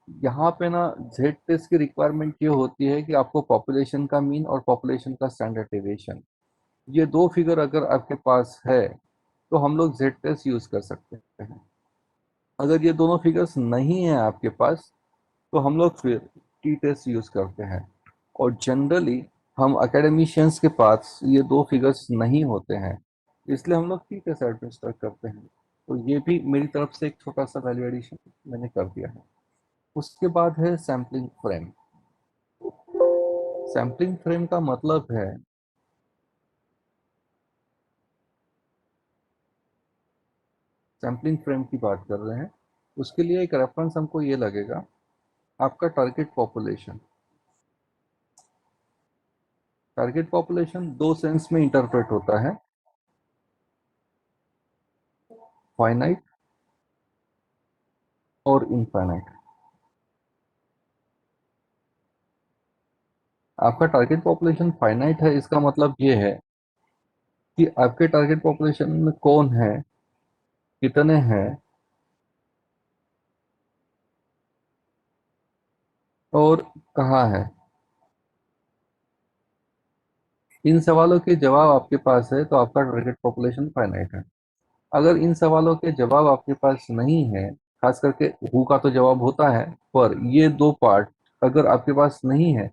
यहाँ पे ना जेड टेस्ट की रिक्वायरमेंट ये होती है कि आपको पॉपुलेशन का मीन और पॉपुलेशन का स्टैंडर्ड डेविएशन, ये दो फिगर अगर आपके पास है तो हम लोग जेड टेस्ट यूज कर सकते हैं। अगर ये दोनों फिगर्स नहीं है आपके पास तो हम लोग फिर टी टेस्ट यूज करते हैं। और जनरली हम एकेडमिशियंस के पास ये दो फिगर्स नहीं होते हैं, इसलिए हम लोग टी टेस्ट एडमिनिस्टर करते हैं। तो ये भी मेरी तरफ से एक छोटा सा वैल्यू एडिशन मैंने कर दिया है। उसके बाद है सैम्पलिंग फ्रेम। सैम्पलिंग फ्रेम का मतलब है, सैम्पलिंग फ्रेम की बात कर रहे हैं, उसके लिए एक रेफरेंस हमको ये लगेगा, आपका टारगेट पॉपुलेशन। टारगेट पॉपुलेशन दो सेंस में इंटरप्रेट होता है, फाइनाइट और इनफाइनाइट। आपका टारगेट पॉपुलेशन फाइनाइट है, इसका मतलब ये है कि आपके टारगेट पॉपुलेशन में कौन है, कितने हैं, और कहाँ है। इन सवालों के जवाब आपके पास है तो आपका टारगेट पॉपुलेशन फाइनाइट है। अगर इन सवालों के जवाब आपके पास नहीं है, खास करके हु का तो जवाब होता है, पर ये दो पार्ट अगर आपके पास नहीं है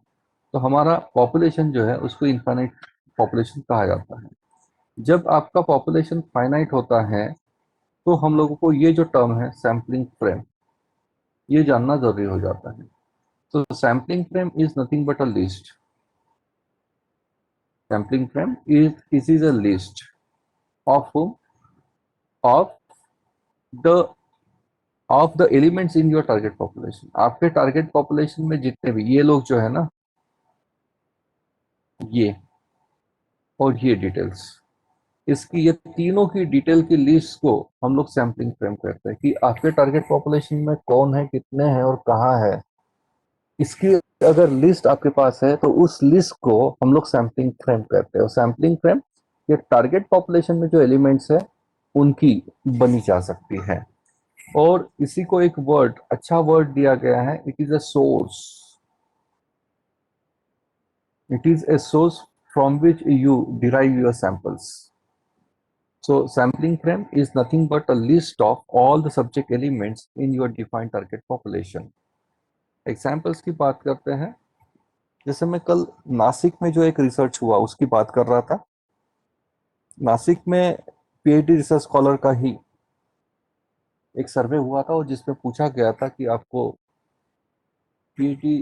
तो हमारा पॉपुलेशन जो है उसको इनफाइनाइट पॉपुलेशन कहा जाता है। जब आपका पॉपुलेशन फाइनाइट होता है तो हम लोगों को ये जो टर्म है सैम्पलिंग फ्रेम, ये जानना जरूरी हो जाता है। तो sampling frame is nothing but a list. Sampling frame is a list of of the of the elements in your target population. आपके टारगेट पॉपुलेशन में जितने भी ये लोग जो है ना, ये और ये डिटेल्स, इसकी ये तीनों की डिटेल की लिस्ट को हम लोग सैम्पलिंग फ्रेम कहते हैं, कि आपके टारगेट पॉपुलेशन में कौन है, कितने हैं और कहाँ है। इसकी अगर लिस्ट आपके पास है तो उस लिस्ट को हम लोग सैम्पलिंग फ्रेम कहते हैं। और सैम्पलिंग फ्रेम ये टारगेट पॉपुलेशन में जो एलिमेंट्स है उनकी बनी जा सकती है। और इसी को एक वर्ड, अच्छा वर्ड दिया गया है, it is a source. It is a source from which you derive your samples. So sampling frame is nothing but a list of all the subject elements in your defined target population. Examples की बात करते हैं। जैसे मैं कल नासिक में जो एक रिसर्च हुआ उसकी बात कर रहा था। नासिक में पीएचडी रिसर्च स्कॉलर का ही एक सर्वे हुआ था और जिसमें पूछा गया था कि आपको पीएचडी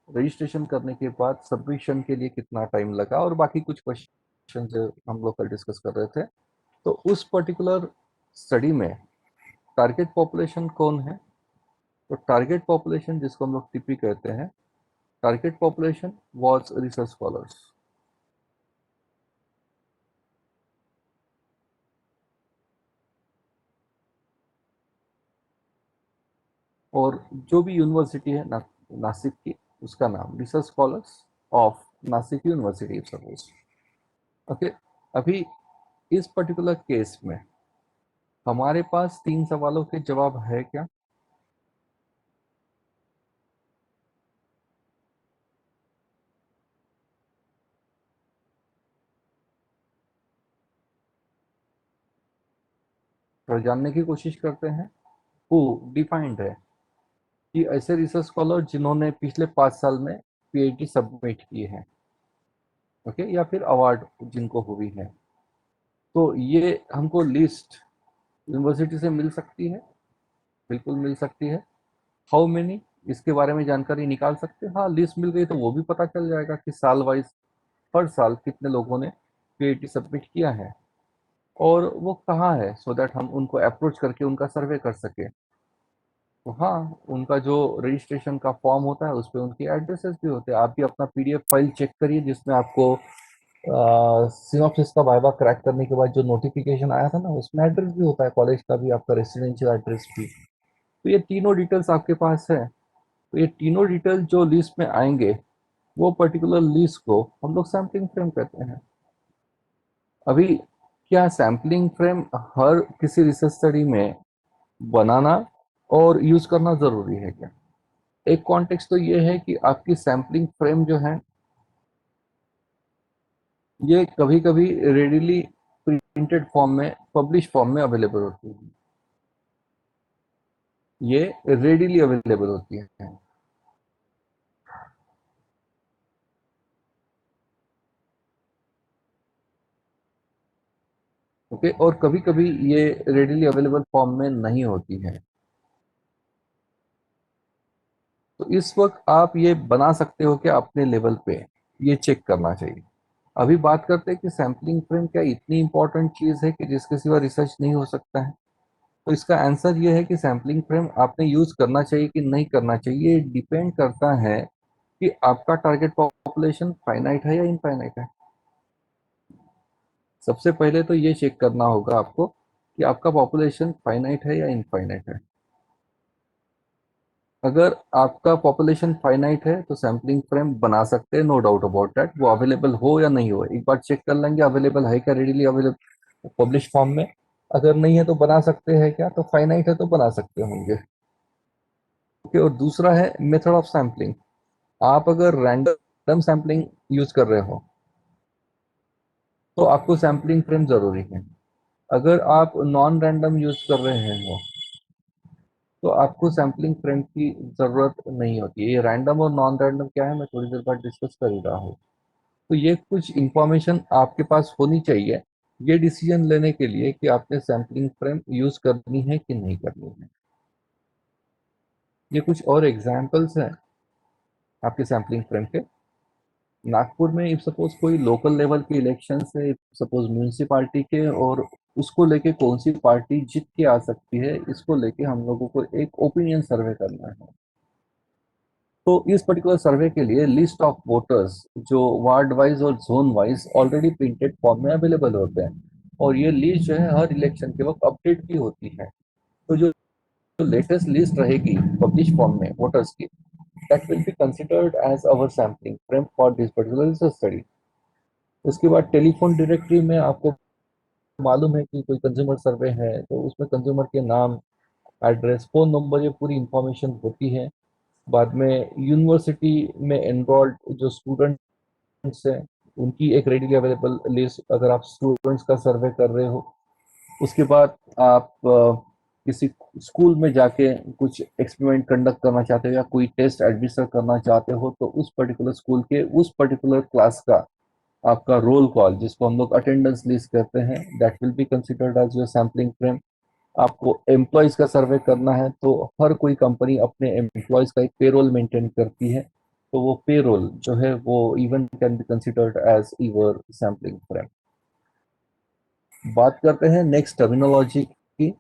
रजिस्ट्रेशन करने के बाद सबमिशन के लिए कितना टाइम लगा, और बाकी कुछ क्वेश्चन जो हम लोग कल डिस्कस कर रहे थे। तो उस पर्टिकुलर स्टडी में टारगेट पॉपुलेशन कौन है? तो टारगेट पॉपुलेशन जिसको हम लोग टीपी कहते हैं, target population was research scholars. और जो भी यूनिवर्सिटी है नासिक की, उसका नाम research scholars of Nashik university suppose. Okay. अभी इस पर्टिकुलर केस में हमारे पास तीन सवालों के जवाब है क्या? तो जानने की कोशिश करते हैं। हु डिफाइंड है कि ऐसे रिसर्च स्कॉलर जिन्होंने पिछले 5 साल में पीएचडी सबमिट की है, ओके, या फिर अवार्ड जिनको हुई है। तो ये हमको लिस्ट यूनिवर्सिटी से मिल सकती है, बिल्कुल मिल सकती है। हाउ मेनी, इसके बारे में जानकारी निकाल सकते हैं। हाँ, लिस्ट मिल गई तो वो भी पता चल जाएगा कि साल वाइज हर साल कितने लोगों ने पीआईटी सबमिट किया है और वो कहाँ है, सो दैट हम उनको अप्रोच करके उनका सर्वे कर सके। तो हाँ, उनका जो रजिस्ट्रेशन का फॉर्म होता है उस पर उनके एड्रेसेस भी होते हैं। आप भी अपना पीडीएफ फाइल चेक करिए जिसमें आपको सिनॉप्सिस का वाइवा क्रैक करने के बाद जो नोटिफिकेशन आया था ना, उसमें एड्रेस भी होता है, कॉलेज का भी, आपका रेसिडेंशियल एड्रेस भी। तो ये तीनों डिटेल्स आपके पास है। तो ये तीनों डिटेल जो लिस्ट में आएंगे, वो पर्टिकुलर लिस्ट को हम लोग सैम्पलिंग फ्रेम कहते हैं। अभी क्या सैम्पलिंग फ्रेम हर किसी रिसर्च स्टडी में बनाना और यूज करना जरूरी है क्या? एक कॉन्टेक्स्ट तो ये है कि आपकी सैम्पलिंग फ्रेम जो है, ये कभी कभी रेडिली प्रिंटेड फॉर्म में, पब्लिश फॉर्म में अवेलेबल होती है। ये रेडिली अवेलेबल होती है। ओके, और कभी कभी ये रेडिली अवेलेबल फॉर्म में नहीं होती है। तो इस वक्त आप ये बना सकते हो कि अपने लेवल पे ये चेक करना चाहिए। अभी बात करते हैं कि सैम्पलिंग फ्रेम क्या इतनी इंपॉर्टेंट चीज है कि जिसके सिवा रिसर्च नहीं हो सकता है। तो इसका आंसर ये है कि सैम्पलिंग फ्रेम आपने यूज करना चाहिए कि नहीं करना चाहिए, डिपेंड करता है कि आपका टारगेट पॉपुलेशन फाइनाइट है या इनफाइनाइट है। सबसे पहले तो ये चेक करना होगा आपको कि आपका पॉपुलेशन फाइनाइट है या इनफाइनाइट है। अगर आपका पॉपुलेशन फाइनाइट है तो सैम्पलिंग फ्रेम बना सकते हैं, नो डाउट अबाउट दैट। वो अवेलेबल हो या नहीं हो, एक बार चेक कर लेंगे अवेलेबल है क्या, रेडीली अवेलेबल पब्लिश फॉर्म में। अगर नहीं है तो बना सकते हैं क्या, तो फाइनाइट है तो बना सकते होंगे। ओके, और दूसरा है मेथड ऑफ सैम्पलिंग। आप अगर रैंडम सैम्पलिंग यूज कर रहे हो तो आपको सैम्पलिंग फ्रेम जरूरी है। अगर आप नॉन रैंडम यूज कर रहे हो तो आपको सैम्पलिंग फ्रेम की जरूरत नहीं होती है। ये रैंडम और नॉन रैंडम क्या है, मैं थोड़ी देर बाद डिस्कस कर ही रहा हूँ। तो ये कुछ इंफॉर्मेशन आपके पास होनी चाहिए ये डिसीजन लेने के लिए कि आपने सैम्पलिंग फ्रेम यूज करनी है कि नहीं करनी है। ये कुछ और एग्जांपल्स हैं आपके सैम्पलिंग फ्रेम के। नागपुर में इफ सपोज कोई लोकल लेवल के इलेक्शन है, सपोज म्यूनिसिपालिटी के, और उसको लेके कौन सी पार्टी जीत के आ सकती है, इसको लेके हम लोगों को एक ओपिनियन सर्वे करना है। तो इस पर्टिकुलर सर्वे के लिए लिस्ट ऑफ वोटर्स जो वार्ड वाइज और zone wise already printed form में अवेलेबल होते हैं, और ये लिस्ट जो है हर इलेक्शन के वक्त अपडेट भी होती है। तो जो लेटेस्ट लिस्ट रहेगी पब्लिश फॉर्म में वोटर्स की, that will be considered as our sampling frame for this particular research study. उसके बाद टेलीफोन डायरेक्टरी में आपको मालूम है कि कोई कंज्यूमर सर्वे है तो उसमें कंज्यूमर के नाम, एड्रेस, फोन नंबर, ये पूरी इंफॉर्मेशन होती है। बाद में यूनिवर्सिटी में एनरोल्ड जो स्टूडेंट्स हैं उनकी एक रेडीली अवेलेबल लिस्ट, अगर आप स्टूडेंट्स का सर्वे कर रहे हो। उसके बाद आप किसी स्कूल में जाके कुछ एक्सपेरिमेंट कंडक्ट करना चाहते हो या कोई टेस्ट एडमिनिस्टर करना चाहते हो, तो उस पर्टिकुलर स्कूल के उस पर्टिकुलर क्लास का आपका रोल कॉल, जिसको हम लोग अटेंडेंस लिस्ट कहते हैं, that will be considered as your sampling frame. आपको एम्प्लॉयज का सर्वे करना है तो हर कोई कंपनी अपने एम्प्लॉयज का एक पेरोल मेंटेन करती है, तो वो पेरोल जो है वो even can be considered as ever sampling frame. बात करते हैं नेक्स्ट टर्मिनोलॉजी की,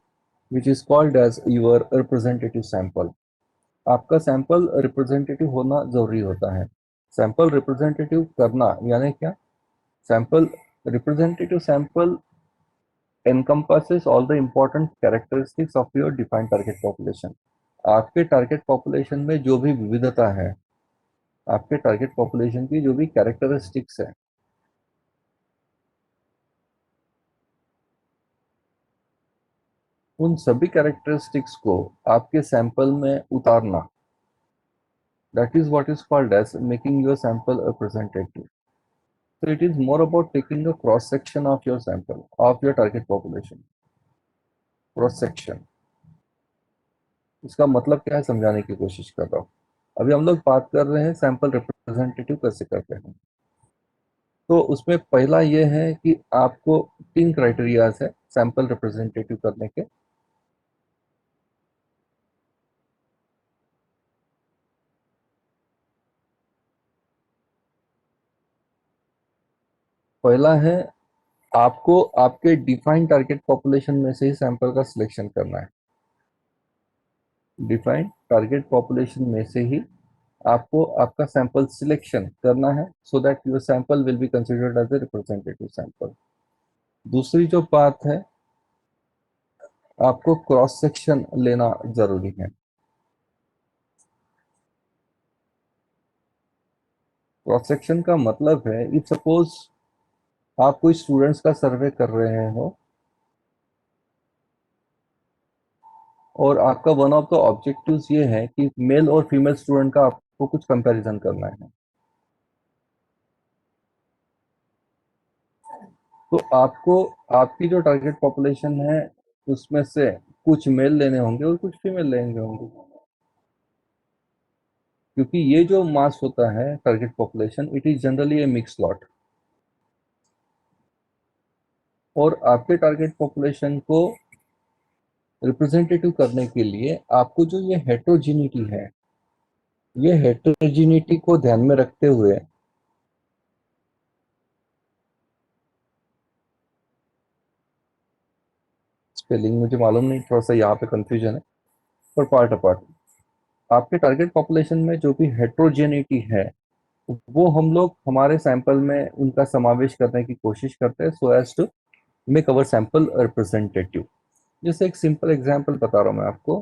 which is called as your representative sample. आपका सैंपल रिप्रेजेंटेटिव होना जरूरी होता है। सैंपल रिप्रेजेंटेटिव करना यानी क्या? Sample representative sample encompasses all the important characteristics of your defined target population। आपके टारगेट पॉपुलेशन में जो भी विविधता है, आपके टारगेट पॉपुलेशन की जो भी कैरेक्टरिस्टिक्स है, उन सभी कैरेक्टरिस्टिक्स को आपके सैंपल में उतारना, that is what is called as making your sample representative. So it is more about taking a cross section of your sample, of your target population। Cross section, इसका मतलब क्या है समझाने की कोशिश कर रहा हूँ। अभी हम लोग बात कर रहे हैं सैंपल रिप्रेजेंटेटिव कैसे करते हैं। तो उसमें पहला ये है कि आपको तीन क्राइटेरियाज है सैंपल रिप्रेजेंटेटिव करने के। पहला है, आपको आपके डिफाइंड टारगेट पॉपुलेशन में से ही सैंपल का सिलेक्शन करना है। डिफाइंड टारगेट पॉपुलेशन में से ही आपको आपका सैंपल सिलेक्शन करना है, so that your sample will be considered as a representative sample. दूसरी जो बात है, आपको क्रॉस सेक्शन लेना जरूरी है। क्रॉस सेक्शन का मतलब है, इफ सपोज आप कोई स्टूडेंट्स का सर्वे कर रहे हो और आपका वन ऑफ द ऑब्जेक्टिव्स ये है कि मेल और फीमेल स्टूडेंट का आपको कुछ कंपैरिजन करना है, तो आपको आपकी जो टारगेट पॉपुलेशन है उसमें से कुछ मेल लेने होंगे और कुछ फीमेल लेने होंगे, क्योंकि ये जो मास होता है target population, it is generally A mix lot. और आपके टारगेट पॉपुलेशन को रिप्रेजेंटेटिव करने के लिए आपको जो ये हेट्रोजिनिटी है, ये हेट्रोजिनिटी को ध्यान में रखते हुए, स्पेलिंग मुझे मालूम नहीं, थोड़ा सा यहाँ पे कंफ्यूजन है, पर पार्ट अपार्ट, आपके टारगेट पॉपुलेशन में जो भी हेट्रोजेनिटी है वो हम लोग हमारे सैंपल में उनका समावेश करने की कोशिश करते हैं, so as to make our sample representative. जैसे एक सिंपल एग्जांपल बता रहा हूँ मैं आपको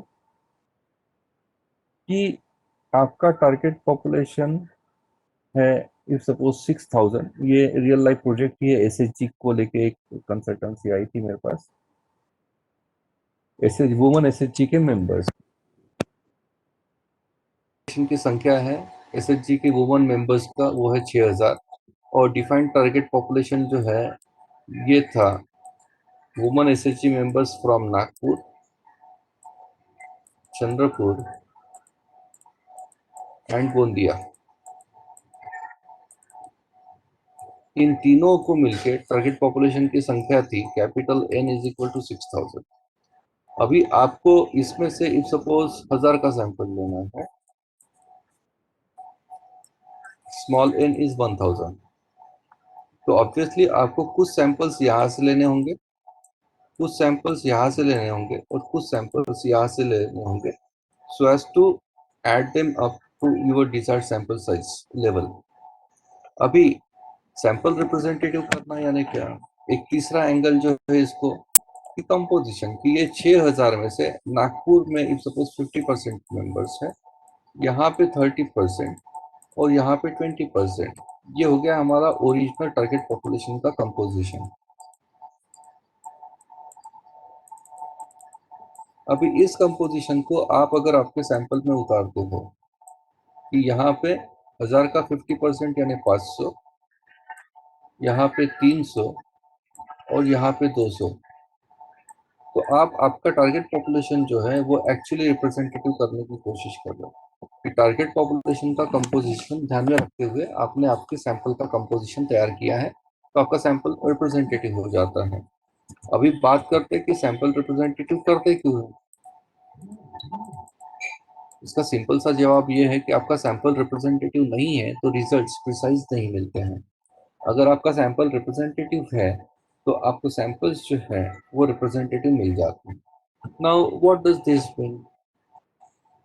कि आपका टारगेट पॉपुलेशन है इफ सपोज 6000। ये रियल लाइफ प्रोजेक्ट ही है, एसएचजी को लेके एक कंसल्टेंसी आई थी मेरे पास, एसएच वुमन एसएचजी के मेंबर्स की संख्या है, एसएचजी के वुमन मेंबर्स का वो है 6000। और डिफाइंड टारगेट पॉपुलेशन जो है ये था woman SHG members from Nagpur, Chandrapur and Gondia. इन तीनों को मिलकर टारगेट पॉपुलेशन की संख्या थी capital N is equal to 6000। अभी आपको इसमें से इफ सपोज 1000 का सैंपल लेना है, स्मॉल एन इज 1000, तो ऑब्वियसली आपको कुछ सैंपल्स यहाँ से लेने होंगे, कुछ सैंपल्स यहाँ से लेने होंगे और कुछ सैंपल्स यहाँ से लेने होंगे, so as to add them up to your desired sample size level. अभी सैंपल रिप्रेजेंटेटिव करना यानी क्या, एक तीसरा एंगल जो है इसको कि कंपोजिशन की, ये 6000 में से नागपुर में इफ सपोज 50% मेंबर्स है, यहाँ पे 30% और यहाँ पे 20%, ये हो गया हमारा ओरिजिनल टारगेट पॉपुलेशन का कंपोजिशन। अभी इस कंपोजिशन को आप अगर आपके सैंपल में उतारते हो कि यहाँ पे 1000 का 50% यानी 500, यहाँ पे 300 और यहाँ पे 200, तो आप आपका टारगेट पॉपुलेशन जो है वो एक्चुअली रिप्रेजेंटेटिव करने की कोशिश कर रहे हो कि टारगेट पॉपुलेशन का कंपोजिशन ध्यान में रखते हुए आपने आपके सैंपल का कंपोजिशन तैयार किया है, तो आपका सैंपल रिप्रेजेंटेटिव हो जाता है। अभी बात करते हैं कि सैंपल रिप्रेजेंटेटिव करते क्यों है। इसका सिंपल सा जवाब ये है कि आपका सैंपल रिप्रेजेंटेटिव नहीं है तो रिजल्ट्स प्रिसाइज नहीं मिलते हैं। अगर आपका सैंपल रिप्रेजेंटेटिव है तो आपको सैंपल्स जो है वो रिप्रेजेंटेटिव मिल जाते हैं। Now what does this mean.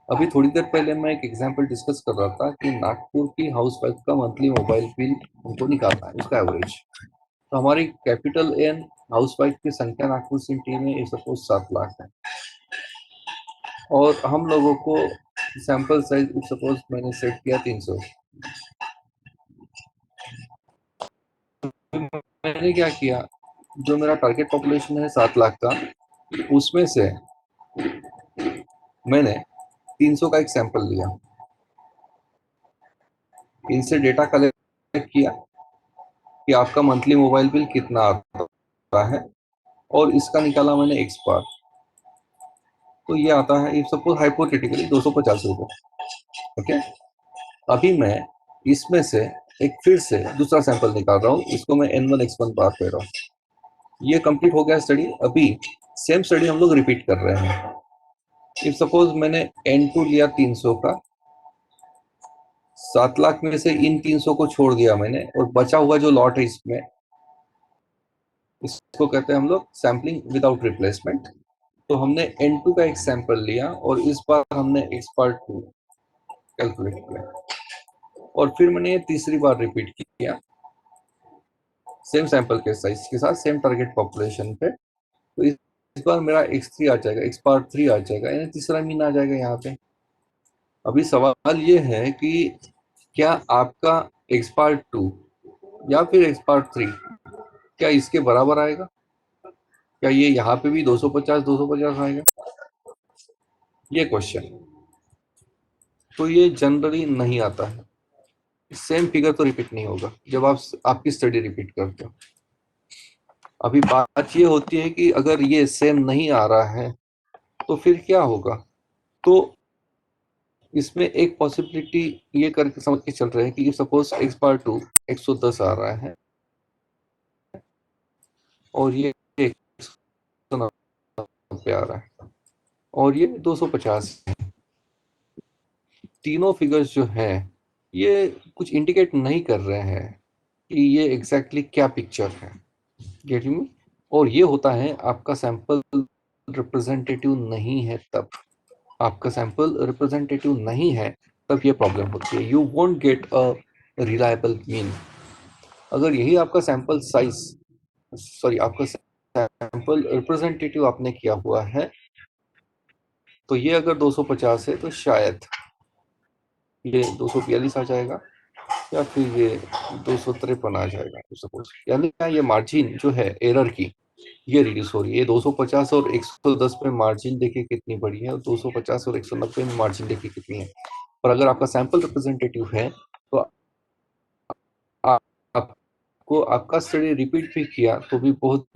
अभी थोड़ी देर पहले मैं एक एग्जांपल डिस्कस कर रहा था कि नागपुर की हाउस वाइफ का मंथली मोबाइल बिल हमको निकालना है, उसका एवरेज। तो हमारी कैपिटल एन हाउस वाइफ की संख्या नागपुर सिटी में सपोज 7 लाख है, और हम लोगों को सैंपल साइज सपोज मैंने सेट किया 300। मैंने क्या किया, जो मेरा टारगेट पॉपुलेशन है 7 लाख का, उसमें से मैंने 300 का एक सैंपल लिया, इनसे डेटा कलेक्ट किया कि आपका मंथली मोबाइल बिल कितना आता है, और इसका निकाला मैंने एक्स बार। तो ये आता है इफ सपोज हाइपोथेटिकली 250 रुपये। ओके, अभी मैं इसमें से एक फिर से दूसरा सैंपल निकाल रहा हूँ, इसको मैं N1 X1 बार दे रहा हूँ। ये कंप्लीट हो गया स्टडी। अभी सेम स्टडी हम लोग रिपीट कर रहे हैं। इफ सपोज मैंने N2 लिया 300 का, 7 लाख में से इन 300 को छोड़ दिया मैंने, और बचा हुआ जो लॉट है इसमें, इसको कहते हैं हम लोग सैम्पलिंग विदाउट रिप्लेसमेंट। तो हमने N2 का एक सैंपल लिया और इस बार हमने X पार्ट 2 कैलकुलेट किया, और फिर मैंने ये तीसरी बार रिपीट किया सेम सैंपल के साइज के साथ, सेम टारगेट पॉपुलेशन पे। तो इस बार मेरा X3 आ जाएगा, X पार्ट 3 आ जाएगा, यानी तीसरा मीन आ जाएगा यहाँ पे। अभी सवाल ये है कि क्या आपका X पार्ट 2 या फिर X पार्ट 3 क्या इसके बराबर आएगा? क्या ये यहाँ पे भी 250 आएगा? ये क्वेश्चन। तो ये जनरली नहीं आता है, सेम फिगर तो रिपीट नहीं होगा जब आप आपकी स्टडी रिपीट करते हो। अभी बात ये होती है कि अगर ये सेम नहीं आ रहा है तो फिर क्या होगा। तो इसमें एक पॉसिबिलिटी ये करके समझ के चल रहे हैं कि सपोज X पार 2 110 आ रहा है और ये 190 आ रहा है और ये 250 है। तीनों फिगर्स जो हैं ये कुछ इंडिकेट नहीं कर रहे हैं कि ये एग्जैक्टली क्या पिक्चर है। Getting me? और ये होता है आपका सैंपल रिप्रेजेंटेटिव नहीं है तब। आपका सैंपल रिप्रेजेंटेटिव नहीं है तब ये प्रॉब्लम होती है। You won't get a reliable mean. अगर यही आपका सैंपल साइज, सॉरी, आपका सैंपल रिप्रेजेंटेटिव आपने किया हुआ है, तो ये अगर 250 है तो शायद ये 242 आ जाएगा या फिर ये 253 आ जाएगा सपोज। यानी ये मार्जिन जो है एरर की, ये रिड्यूस हो रही है। 250 और 110 में मार्जिन देखिए कितनी बड़ी है, और 250 और 190 में मार्जिन देखिए कितनी है। पर अगर आपका सैंपल रिप्रेजेंटेटिव है तो आपको आपका स्टडी रिपीट भी किया तो भी बहुत,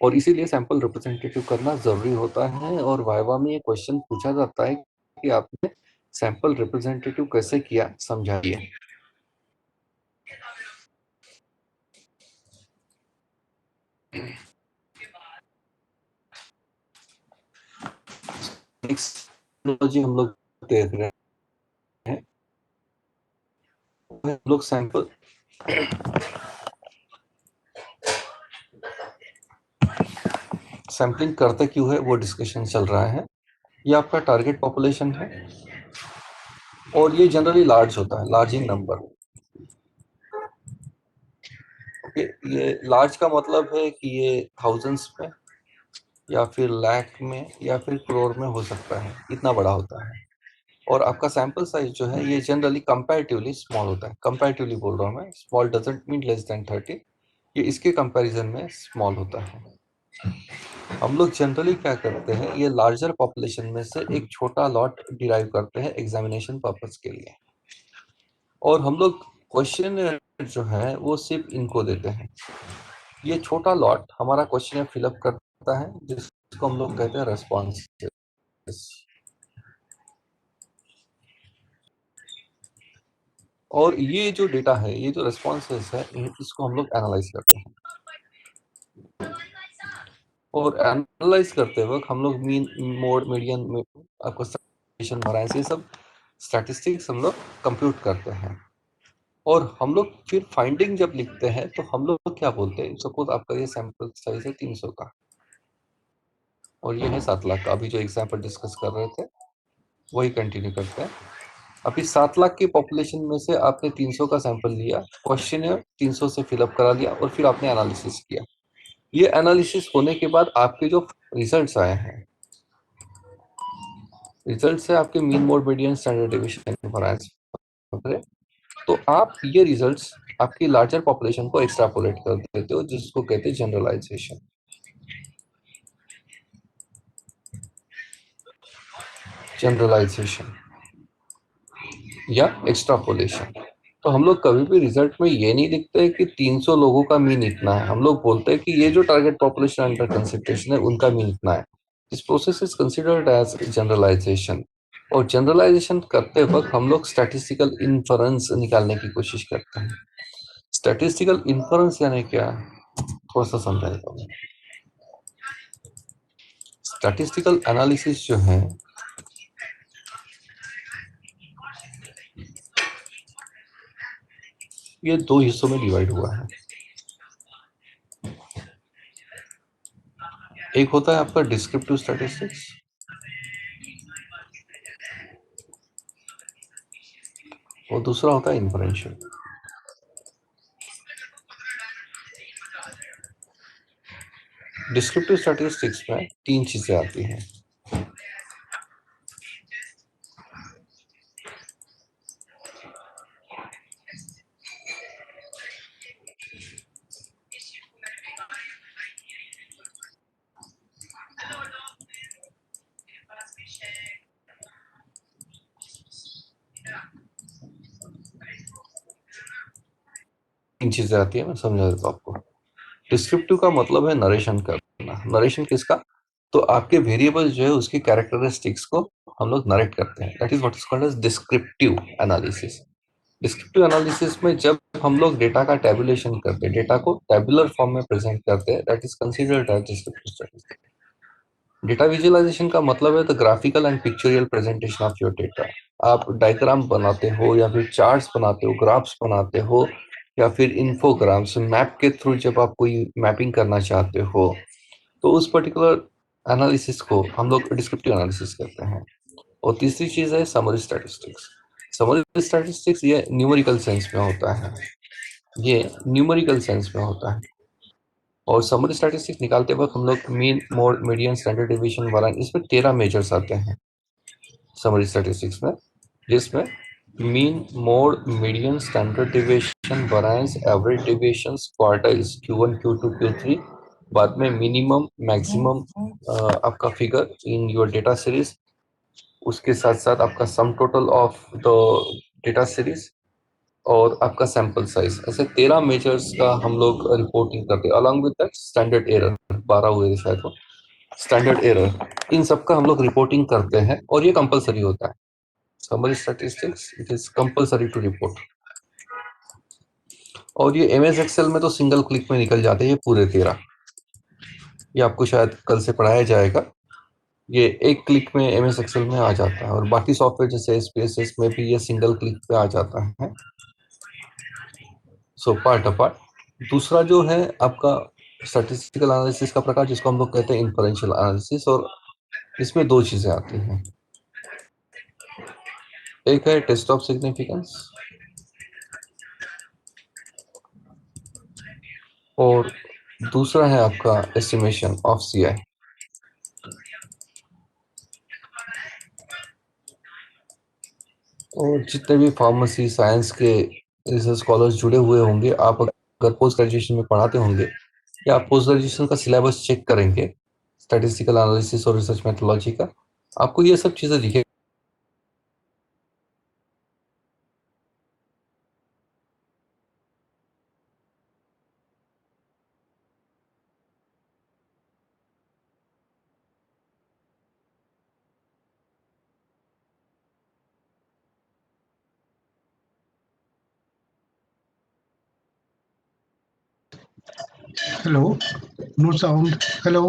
और इसीलिए सैंपल रिप्रेजेंटेटिव करना जरूरी होता है। और वाइवा में ये क्वेश्चन पूछा जाता है कि आपने सैंपल रिप्रेजेंटेटिव कैसे किया, समझाइए। नेक्स्ट टेक्नोलॉजी हम लोग देख रहे हैं, हम लोग सैंपल सैम्पलिंग करते क्यों है वो डिस्कशन चल रहा है। ये आपका टारगेट पॉपुलेशन है और ये जनरली लार्ज होता है, लार्ज इन नंबर। ओके, ये लार्ज का मतलब है कि ये थाउजेंड्स में या फिर लाख में या फिर करोड़ में हो सकता है, इतना बड़ा होता है। और आपका सैंपल साइज जो है ये जनरली कंपैरेटिवली स्मॉल होता है। कंपैरेटिवली बोल रहा हूँ मैं, small doesn't mean less than 30, ये इसके कंपैरिजन में स्मॉल होता है। हम लोग जनरली क्या करते हैं, ये लार्जर पॉपुलेशन में से एक छोटा लॉट डिराइव करते हैं एग्जामिनेशन पर्पस के लिए, और हम लोग क्वेश्चन जो है वो सिर्फ इनको देते हैं। ये छोटा लॉट हमारा क्वेश्चन फिलअप करता है, जिसको हम लोग कहते हैं रेस्पॉन्स। और ये जो डेटा है, ये जो रेस्पॉन्सेस है, इसको हम लोग एनालाइज करते हैं। और एनालाइज करते वक्त हम लोग मीन, मोड, मीडियन में आपको स्टैटिस्टिक्स वैरायंस, ये सब स्टैटिस्टिक्स हम लोग कंप्यूट करते हैं। और हम लोग फिर फाइंडिंग जब लिखते हैं तो हम लोग क्या बोलते हैं, सपोज आपका ये सैंपल साइज है 300 का और ये है 7 लाख का। अभी जो एग्जाम्पल डिस्कस कर रहे थे वही कंटिन्यू करते हैं। अभी 7 लाख की पॉपुलेशन में से आपने 300 का सैंपल लिया, क्वेश्चन 300 से फिलअप करा लिया और फिर आपने एनालिसिस किया। ये एनालिसिस होने के बाद आपके जो रिजल्ट्स आए हैं, रिजल्ट है आपके mean, mode, median, standard deviation, variance. तो आप ये रिजल्ट्स आपकी लार्जर पॉपुलेशन को एक्सट्रापोलेट कर देते हो, जिसको कहते हैं जनरलाइजेशन जनरलाइजेशन या एक्सट्रापोलेशन। तो हम लोग कभी भी रिजल्ट में ये नहीं लिखते कि 300 लोगों का मीन इतना है, हम लोग बोलते हैं कि ये जो टारगेट पॉपुलेशन अंडर कंसिडरेशन है उनका मीन इतना है। This process is considered as generalisation. और जनरलाइजेशन करते वक्त हम लोग स्टैटिस्टिकल इन्फरेंस निकालने की कोशिश करते हैं। स्टैटिस्टिकल इन्फरेंस यानी क्या, थोड़ा सा समझा देता हूँ। स्टैटिस्टिकल एनालिसिस जो है ये दो हिस्सों में डिवाइड हुआ है। एक होता है आपका डिस्क्रिप्टिव स्टैटिस्टिक्स और दूसरा होता है इन्फरेंशियल। डिस्क्रिप्टिव स्टैटिस्टिक्स में तीन चीजें आती हैं। तीन चीजें आती है, मैं समझा देता हूँ आपको। डिस्क्रिप्टिव का मतलब है नरेशन करना। नरेशन किसका, तो आपके वेरिएबल जो है उसकी कैरेक्टरिस्टिक्स को हम लोग नरेट करते हैं। That is what is called as descriptive analysis. Descriptive analysis में जब हम लोग डेटा का टैबुलेशन करते हैं, डेटा को टैबुलर फॉर्म में प्रेजेंट करते हैं, that is considered as descriptive statistics. Data visualisation का मतलब है the graphical and pictorial presentation of your data. आप डायग्राम बनाते हो या फिर चार्ट्स बनाते हो, ग्राफ्स बनाते हो या फिर इन्फोग्राम्स, मैप के थ्रू जब आप कोई मैपिंग करना चाहते हो तो उस पर्टिकुलर एनालिसिस को हम लोग डिस्क्रिप्टिव एनालिसिस करते हैं। और तीसरी चीज है समरी स्टैटिस्टिक्स। समरी स्टैटिस्टिक्स ये न्यूमेरिकल सेंस में होता है, ये न्यूमेरिकल सेंस में होता है। और समरी स्टैटिस्टिक्स निकालते वक्त हम लोग mean, mode, median, standard deviation, वरान, इसमें 13 मेजर्स आते हैं समरी स्टैटिस्टिक्स में, जिसमें mean, mode, median, standard deviation, variance, average deviation, quartiles, Q1, Q2, Q3, बाद में मिनिमम, मैक्सिमम आपका figure in your data series, उसके साथ साथ आपका sum total of the data series और आपका सैंपल साइज। ऐसे 13 मेजर्स का हम लोग रिपोर्टिंग करते हैं। Along with that standard error 12 हुए थे शायद वो, स्टैंडर्ड एरर, इन सब का हम लोग रिपोर्टिंग करते हैं और ये कंपलसरी होता है। Summary statistics it is compulsory to report. और ये एमएस एक्सेल में तो सिंगल क्लिक में निकल जाते हैं ये पूरे 13। ये आपको शायद कल से पढ़ाया जाएगा। ये एक क्लिक में एमएस एक्सेल में आ जाता है और बाकी सॉफ्टवेयर जैसे एसपीएसएस में भी ये सिंगल क्लिक पे आ जाता है। So part apart. दूसरा जो है आपका स्टैटिस्टिकल एनालिसिस का प्रकार, जिसको हम लोग कहते हैं इन्फरेंशियल एनालिसिस, और इसमें दो चीजें आती हैं। एक है टेस्ट ऑफ सिग्निफिकेंस और दूसरा है आपका एस्टिमेशन ऑफ सीआई। और जितने भी फार्मेसी साइंस के रिसर्च स्कॉलर्स जुड़े हुए होंगे, आप अगर पोस्ट ग्रेजुएशन में पढ़ाते होंगे या आप पोस्ट ग्रेजुएशन का सिलेबस चेक करेंगे स्टैटिस्टिकल एनालिसिस और रिसर्च मेथोलॉजी का, आपको ये सब चीजें दिखेगी।
Hello, no sound. Hello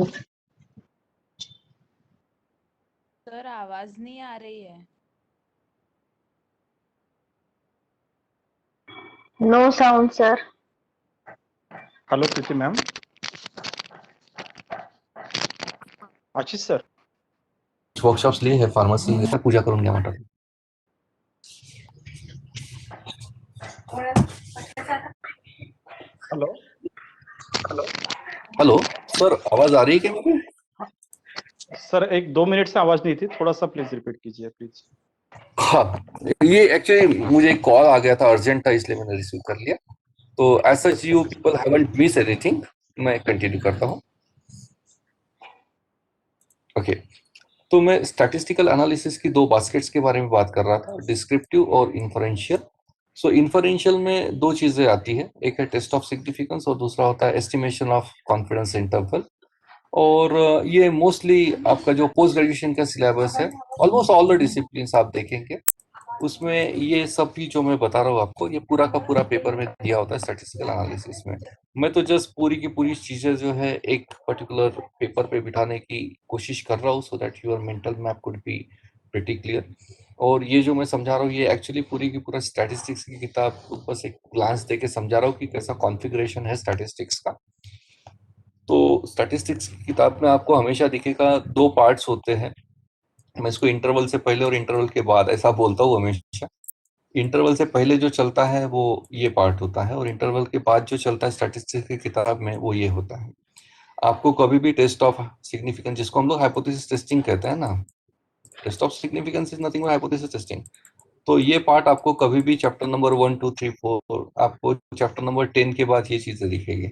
sir, आवाज नहीं आ रही है।
No sound sir.
Hello Preeti ma'am, Ashish sir.
Workshops लिए है फार्मेसी, मैं पूजा करूंगा मटर।
हेलो
हेलो सर, आवाज आ रही है क्या मेरी?
सर, एक 2 मिनट से आवाज नहीं थी, थोड़ा सा प्लीज रिपीट कीजिए प्लीज।
हाँ, ये एक्चुअली मुझे एक कॉल आ गया था, अर्जेंट था, इसलिए मैंने रिसीव कर लिया। तो as such you people haven't miss anything. मैं कंटिन्यू करता हूँ। ओके, तो मैं स्टैटिस्टिकल एनालिसिस की दो बास्केट्स के बारे में बात कर रहा था, डिस्क्रिप्टिव और इन्फरेंशियल। सो इन्फरेंशियल में दो चीजें आती है, एक है टेस्ट ऑफ सिग्निफिकेंस और दूसरा होता है एस्टिमेशन ऑफ कॉन्फिडेंस इंटरवल। और ये मोस्टली आपका जो पोस्ट ग्रेजुएशन का सिलेबस है, ऑलमोस्ट ऑल द डिसिप्लिन आप देखेंगे उसमें ये सब भी जो मैं बता रहा हूँ आपको, ये पूरा का पूरा पेपर में दिया होता है स्टैटिस्टिकल एनालिसिस में। मैं तो जस्ट पूरी की पूरी चीजें जो है एक पर्टिकुलर पेपर पे बिठाने की कोशिश कर रहा हूँ, सो that your mental map could be pretty clear. और ये जो मैं समझा रहा हूँ ये एक्चुअली पूरी की पूरा स्टैटिस्टिक्स की किताब को बस एक ग्लांस दे के समझा रहा हूँ कि कैसा कॉन्फ़िगरेशन है स्टैटिस्टिक्स का। तो स्टैटिस्टिक्स की किताब में आपको हमेशा दिखेगा दो पार्ट्स होते हैं। मैं इसको इंटरवल से पहले और इंटरवल के बाद ऐसा बोलता हूँ हमेशा। इंटरवल से पहले जो चलता है वो ये पार्ट होता है, और इंटरवल के बाद जो चलता है स्टैटिस्टिक्स की किताब में वो ये होता है। आपको कभी भी टेस्ट ऑफ सिग्निफिकेंस, जिसको हम लोग हाइपोथेसिस टेस्टिंग कहते हैं ना, test of significance is nothing but hypothesis testing. तो ये पार्ट आपको कभी भी चैप्टर नंबर 1 2 3 4, आपको चैप्टर नंबर 10 के बाद ये चीजें दिखेगी।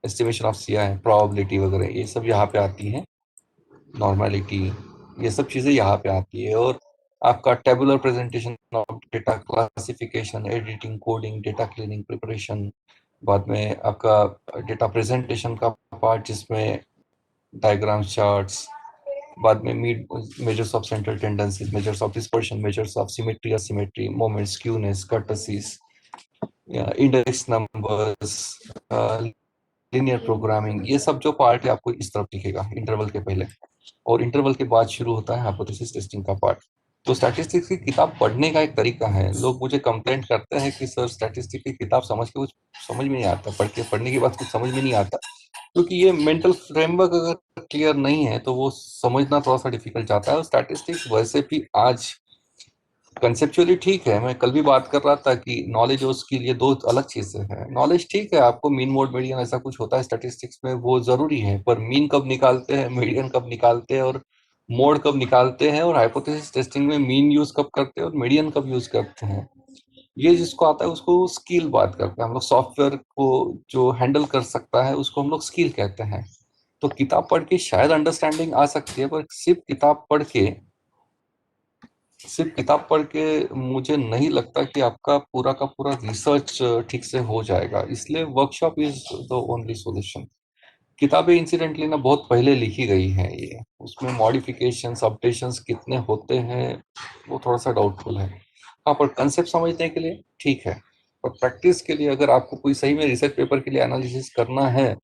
एस्टिमेशन ऑफ सीआई, प्रोबेबिलिटी वगैरह ये सब यहाँ पे आती हैं, नॉर्मेलिटी, ये सब चीजें यहाँ पे आती है। और आपका tabular presentation of data, classification, editing, coding, data cleaning, preparation, बाद में आपका डेटा प्रेजेंटेशन का पार्ट जिसमें डायग्राम्स, चार्ट्स, बाद में measures of central tendencies, measures of dispersion, measures of symmetry, asymmetry, moments, skewness, kurtosis, index numbers, linear programming, ये सब जो पार्ट है आपको इस तरफ दिखेगा इंटरवल के पहले। और इंटरवल के बाद शुरू होता है हाइपोथेसिस टेस्टिंग का पार्ट। तो स्टैटिस्टिक्स की किताब पढ़ने का एक तरीका है। लोग मुझे कंप्लेंट करते हैं कि सर स्टैटिस्टिक्स की किताब समझ के कुछ समझ में नहीं आता, पढ़ने के बाद कुछ समझ में नहीं आता, क्योंकि ये मेंटल फ्रेमवर्क अगर क्लियर नहीं है तो वो समझना थोड़ा सा डिफिकल्ट जाता है। और स्टैटिस्टिक्स वैसे भी आज कंसेप्चुअली ठीक है, मैं कल भी बात कर रहा था कि नॉलेज और स्किल ये दो अलग चीजें हैं। नॉलेज ठीक है, आपको मीन मोड मीडियन ऐसा कुछ होता है स्टैटिस्टिक्स में, वो जरूरी है, पर मीन कब निकालते हैं, मीडियन कब निकालते हैं, और मोड कब निकालते हैं, और हाइपोथेसिस टेस्टिंग में मीन यूज कब करते हैं और मीडियन कब यूज करते हैं, ये जिसको आता है उसको स्किल बात करते हैं हम लोग। सॉफ्टवेयर को जो हैंडल कर सकता है उसको हम लोग स्किल कहते हैं। तो किताब पढ़ के शायद अंडरस्टैंडिंग आ सकती है, पर सिर्फ किताब पढ़ के मुझे नहीं लगता कि आपका पूरा का पूरा रिसर्च ठीक से हो जाएगा। इसलिए workshop is the only solution. किताबें इंसिडेंटली ना बहुत पहले लिखी गई हैं, ये उसमें मॉडिफिकेशंस, अपडेशंस कितने होते हैं वो थोड़ा सा डाउटफुल है। हाँ, पर कंसेप्ट समझने के लिए ठीक है, पर प्रैक्टिस के लिए अगर आपको कोई सही में रिसर्च पेपर के लिए एनालिसिस करना है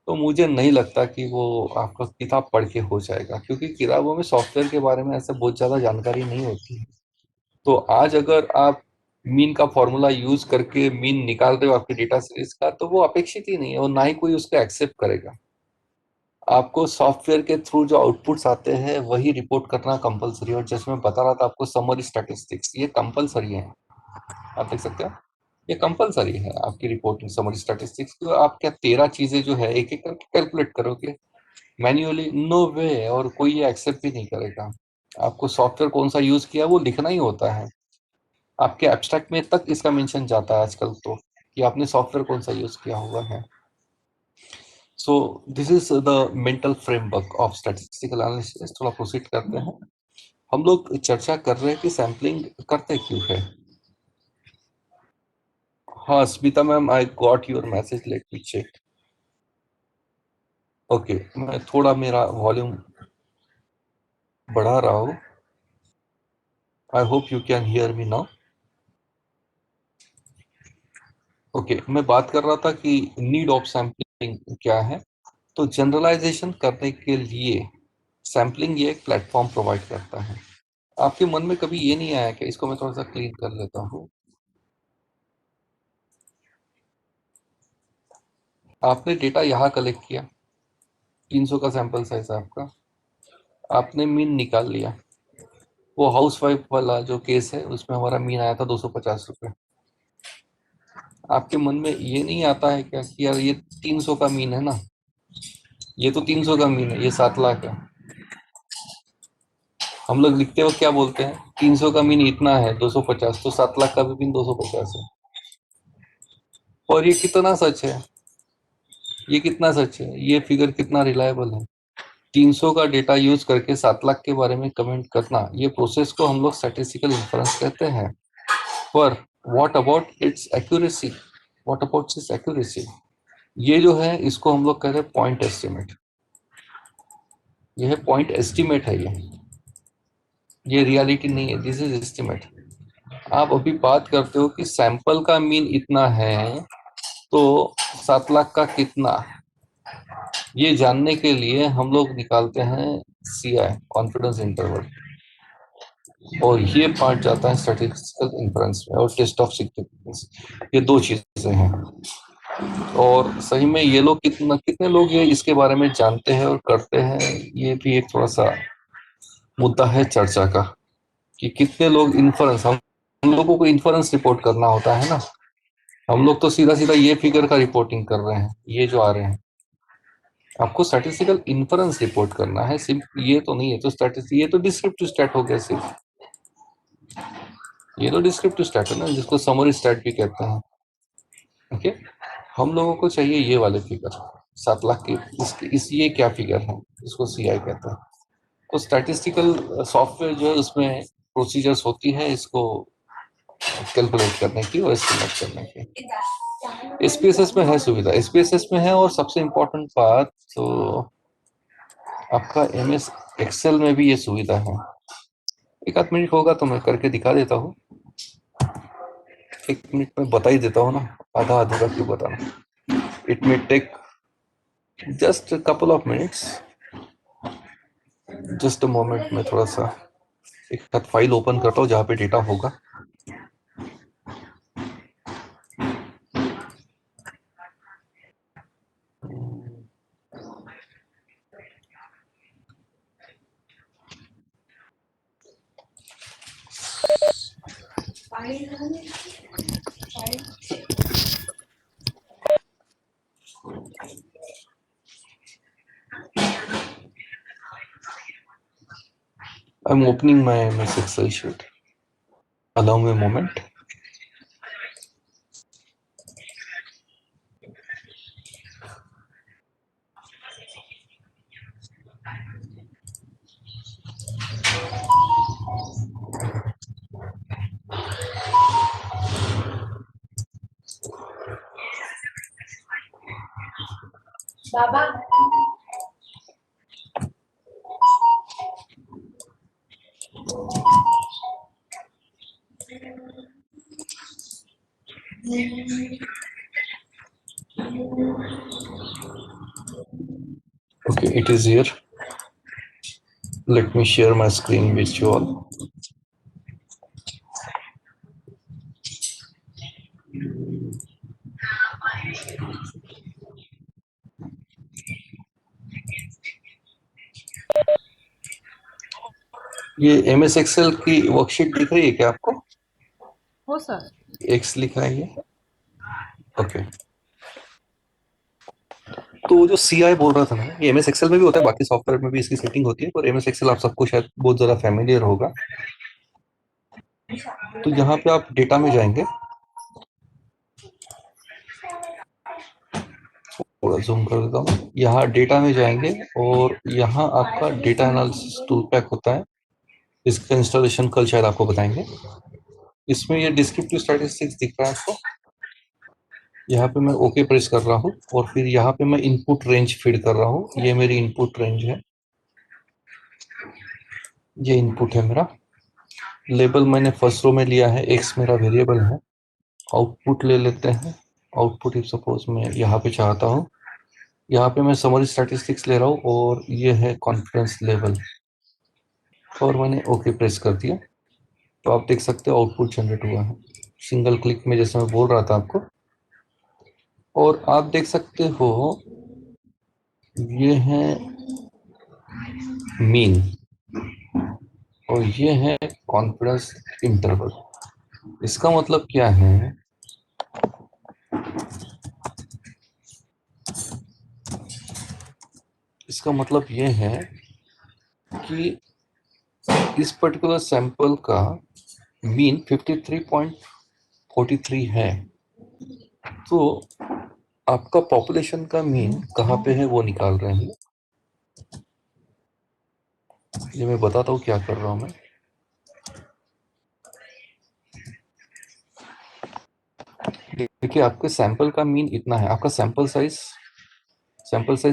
तो मुझे नहीं लगता कि वो आपका किताब पढ़ के हो जाएगा, क्योंकि किताबों में सॉफ्टवेयर के बारे में ऐसे बहुत ज़्यादा जानकारी नहीं होती है। तो आज अगर आप मीन का फॉर्मूला यूज करके मीन निकाल रहे हो आपके डेटा सीरीज का, तो वो अपेक्षित ही नहीं है और ना ही कोई उसको एक्सेप्ट करेगा। आपको सॉफ्टवेयर के थ्रू जो आउटपुट्स आते हैं वही रिपोर्ट करना कंपलसरी है। और जैसे मैं बता रहा था आपको, समरी स्टैटिस्टिक्स ये कंपलसरी है, आप देख सकते हैं, ये कंपलसरी है आपकी रिपोर्टिंग समरी स्टैटिस्टिक्स। तो आप क्या 13 चीजें जो है एक एक करके कैलकुलेट करोगे मैन्युअली? नो वे, और कोई ये एक्सेप्ट भी नहीं करेगा। आपको सॉफ्टवेयर कौन सा यूज किया वो लिखना ही होता है। आपके एब्स्ट्रैक्ट में तक इसका मेंशन जाता है आजकल तो, कि आपने सॉफ्टवेयर कौन सा यूज किया हुआ है। सो this is the mental framework of statistical analysis. थोड़ा प्रोसीड करते हैं। हम लोग चर्चा कर रहे हैं कि सैम्पलिंग करते क्यों है। हाँ Smita ma'am, I got your message, let me check. Okay, मैं थोड़ा मेरा वॉल्यूम बढ़ा रहा हूँ। I hope you can hear me now. Okay, मैं बात कर रहा था कि नीड ऑफ सैम्पलिंग क्या है। तो जनरलाइजेशन करने के लिए सैम्पलिंग ये एक प्लेटफॉर्म प्रोवाइड करता है। आपके मन में कभी ये नहीं आया कि इसको मैं थोड़ा सा क्लीन कर लेता हूँ। आपने डेटा यहाँ कलेक्ट किया, 300 का सैंपल साइज है आपका, आपने मीन निकाल लिया। वो हाउस वाइफ वाला जो केस है उसमें हमारा मीन आया था 250 रुपये। आपके मन में ये नहीं आता है क्या कि यार ये 300 का मीन है ना, ये तो 300 का मीन है, ये 7 लाख है। हम लोग लिखते वक्त क्या बोलते हैं, 300 का मीन इतना है, 250, तो 7 लाख का भी मीन 250 है। और ये कितना सच है, ये कितना सच है, ये फिगर कितना रिलायबल है। 300 का डेटा यूज करके 7 लाख के बारे में कमेंट करना, ये प्रोसेस को हम लोग स्टैटिस्टिकल इन्फरेंस कहते हैं। पर what about it's accuracy, what about it's accuracy, ये जो है इसको हम लोग कहते हैं पॉइंट एस्टिमेट। यह पॉइंट एस्टिमेट है, ये रियलिटी नहीं है, दिस इज एस्टिमेट। आप अभी बात करते हो कि सैंपल का मीन इतना है, तो 7 लाख का कितना, ये जानने के लिए हम लोग निकालते हैं CI, कॉन्फिडेंस इंटरवल, और ये पार्ट जाता है स्टैटिस्टिकल इन्फ्रेंस में और टेस्ट ऑफ सिग्निफिकेंस। ये दो चीजें हैं। और सही में ये लोग कितने लोग ये इसके बारे में जानते हैं और करते हैं, ये भी एक थोड़ा सा मुद्दा है चर्चा का, कि कितने लोग इन्फ्रेंस, हम लोगों को इन्फ्रेंस रिपोर्ट करना होता है ना, हम लोग तो सीधा सीधा ये फिगर का रिपोर्टिंग कर रहे हैं, ये जो आ रहे हैं। आपको स्टैटिस्टिकल इन्फ्रेंस रिपोर्ट करना है, सिर्फ ये तो नहीं है। तो ये तो डिस्क्रिप्टिव स्टैट हो गया सिर्फ, ये तो डिस्क्रिप्टिव स्टैट है ना, जिसको समरी स्टैट भी कहते हैं। ओके, हम लोगों को चाहिए ये वाले फिगर 7 लाख की, ये क्या फिगर है, इसको CI कहते हैं। तो स्टैटिस्टिकल सॉफ्टवेयर जो है उसमें प्रोसीजर्स होती है इसको कैलकुलेट करने की और एस्टिमेट करने की। SPSS में है सुविधा, SPSS में है। और सबसे इम्पोर्टेंट बात तो आपका MS एक्सेल में भी ये सुविधा है। एक आध मिनट होगा तो मैं करके दिखा देता हूँ, 1 मिनट में बता ही देता हूँ ना, आधा अधूरा क्यों बताना। It may take just couple of minutes, just a moment में थोड़ा सा एक साथ फाइल ओपन करता हूँ जहाँ पे डेटा होगा। I'm opening my MS Excel sheet. Allow me a moment. Okay, it is here. Let me share my screen with you all. ये MS Excel की वर्कशीट दिख रही है क्या आपको?
हो सर।
X लिखा है ये। ओके, तो जो CI बोल रहा था ना, ये MS Excel में भी होता है, बाकी सॉफ्टवेयर में भी इसकी सेटिंग होती है, पर MS Excel आप सबको शायद बहुत ज्यादा फैमिलियर होगा। तो यहाँ पे आप डेटा में जाएंगे, थोड़ा जूम कर देता हूँ, यहाँ डेटा में जाएंगे और यहाँ आपका डेटा एनालिसिस टूल पैक होता है। इसका इंस्टॉलेशन कल शायद आपको बताएंगे। इसमें ये डिस्क्रिप्टिव स्टैटिस्टिक्स दिख रहा है आपको, यहाँ पे मैं ओके प्रेस कर रहा हूँ और फिर यहाँ पे मैं इनपुट रेंज फीड कर रहा हूँ। ये मेरी इनपुट रेंज है, ये इनपुट है मेरा। लेबल मैंने फर्स्ट रो में लिया है, एक्स मेरा वेरिएबल है। आउटपुट ले लेते हैं। आउटपुट इफ सपोज मैं यहाँ पे चाहता हूँ, यहाँ पे मैं समरी स्टैटिस्टिक्स ले रहा हूँ और ये है कॉन्फिडेंस लेवल, और मैंने ओके प्रेस कर दिया। तो आप देख सकते हो आउटपुट जनरेट हुआ है सिंगल क्लिक में, जैसे मैं बोल रहा था आपको। और आप देख सकते हो ये है मीन और ये है कॉन्फिडेंस इंटरवल। इसका मतलब क्या है, इसका मतलब ये है कि इस पर्टिकुलर सैंपल का मीन 53.43 है। तो आपका पॉपुलेशन का मीन कहाँ पे है वो निकाल रहे हैं। ये मैं बताता हूँ क्या कर रहा हूँ मैं। देखिए आपके सैंपल का मीन इतना है, आपका सैंपल साइज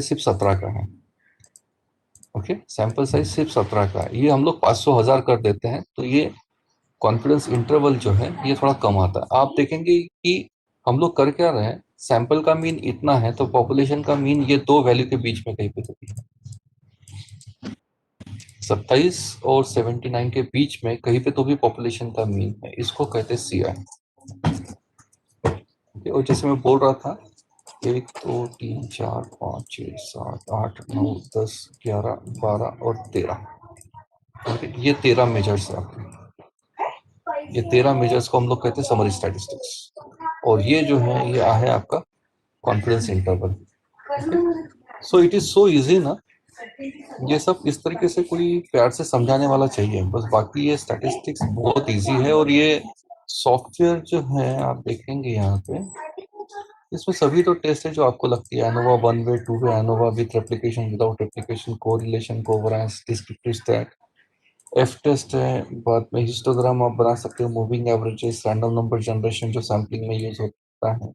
सिर्फ 17 का है। ओके, ओके, सैंपल साइज सिर्फ 17 का है। ये हम लोग 500 1000 कर देते हैं तो ये कॉन्फिडेंस इंटरवल जो है ये थोड़ा कम आता है। आप देखेंगे कि हम लोग कर क्या रहे हैं, सैंपल का मीन इतना है तो पॉपुलेशन का मीन ये दो वैल्यू के बीच में कहीं पे तो भी है। 27 और 79 के बीच में कहीं पे तो भी पॉपुलेशन का मीन है, इसको कहते हैं CI। और जैसे मैं बोल रहा था 1 2 3 4 5 6 7 8 9 10 11 12 और 13, ये 13 मेजर्स है आपके। ये 13 मेजर्स को हम लोग कहते हैं समरी स्टैटिस्टिक्स, और ये जो है ये है आपका confidence interval. So it is so easy ना, ये सब इस तरीके से कोई प्यार से समझाने वाला चाहिए बस, बाकी ये स्टैटिस्टिक्स बहुत इजी है। और ये सॉफ्टवेयर जो है आप देखेंगे यहाँ पे, इसमें सभी तो टेस्ट है जो आपको लगती है, ANOVA 1 way 2 way, ANOVA with replication, without replication, correlation, covariance, descriptive stat, F test है। बाद में हिस्टोग्राम आप बना सकते हो, moving averages, random number generation जो सैम्पलिंग में यूज होता है,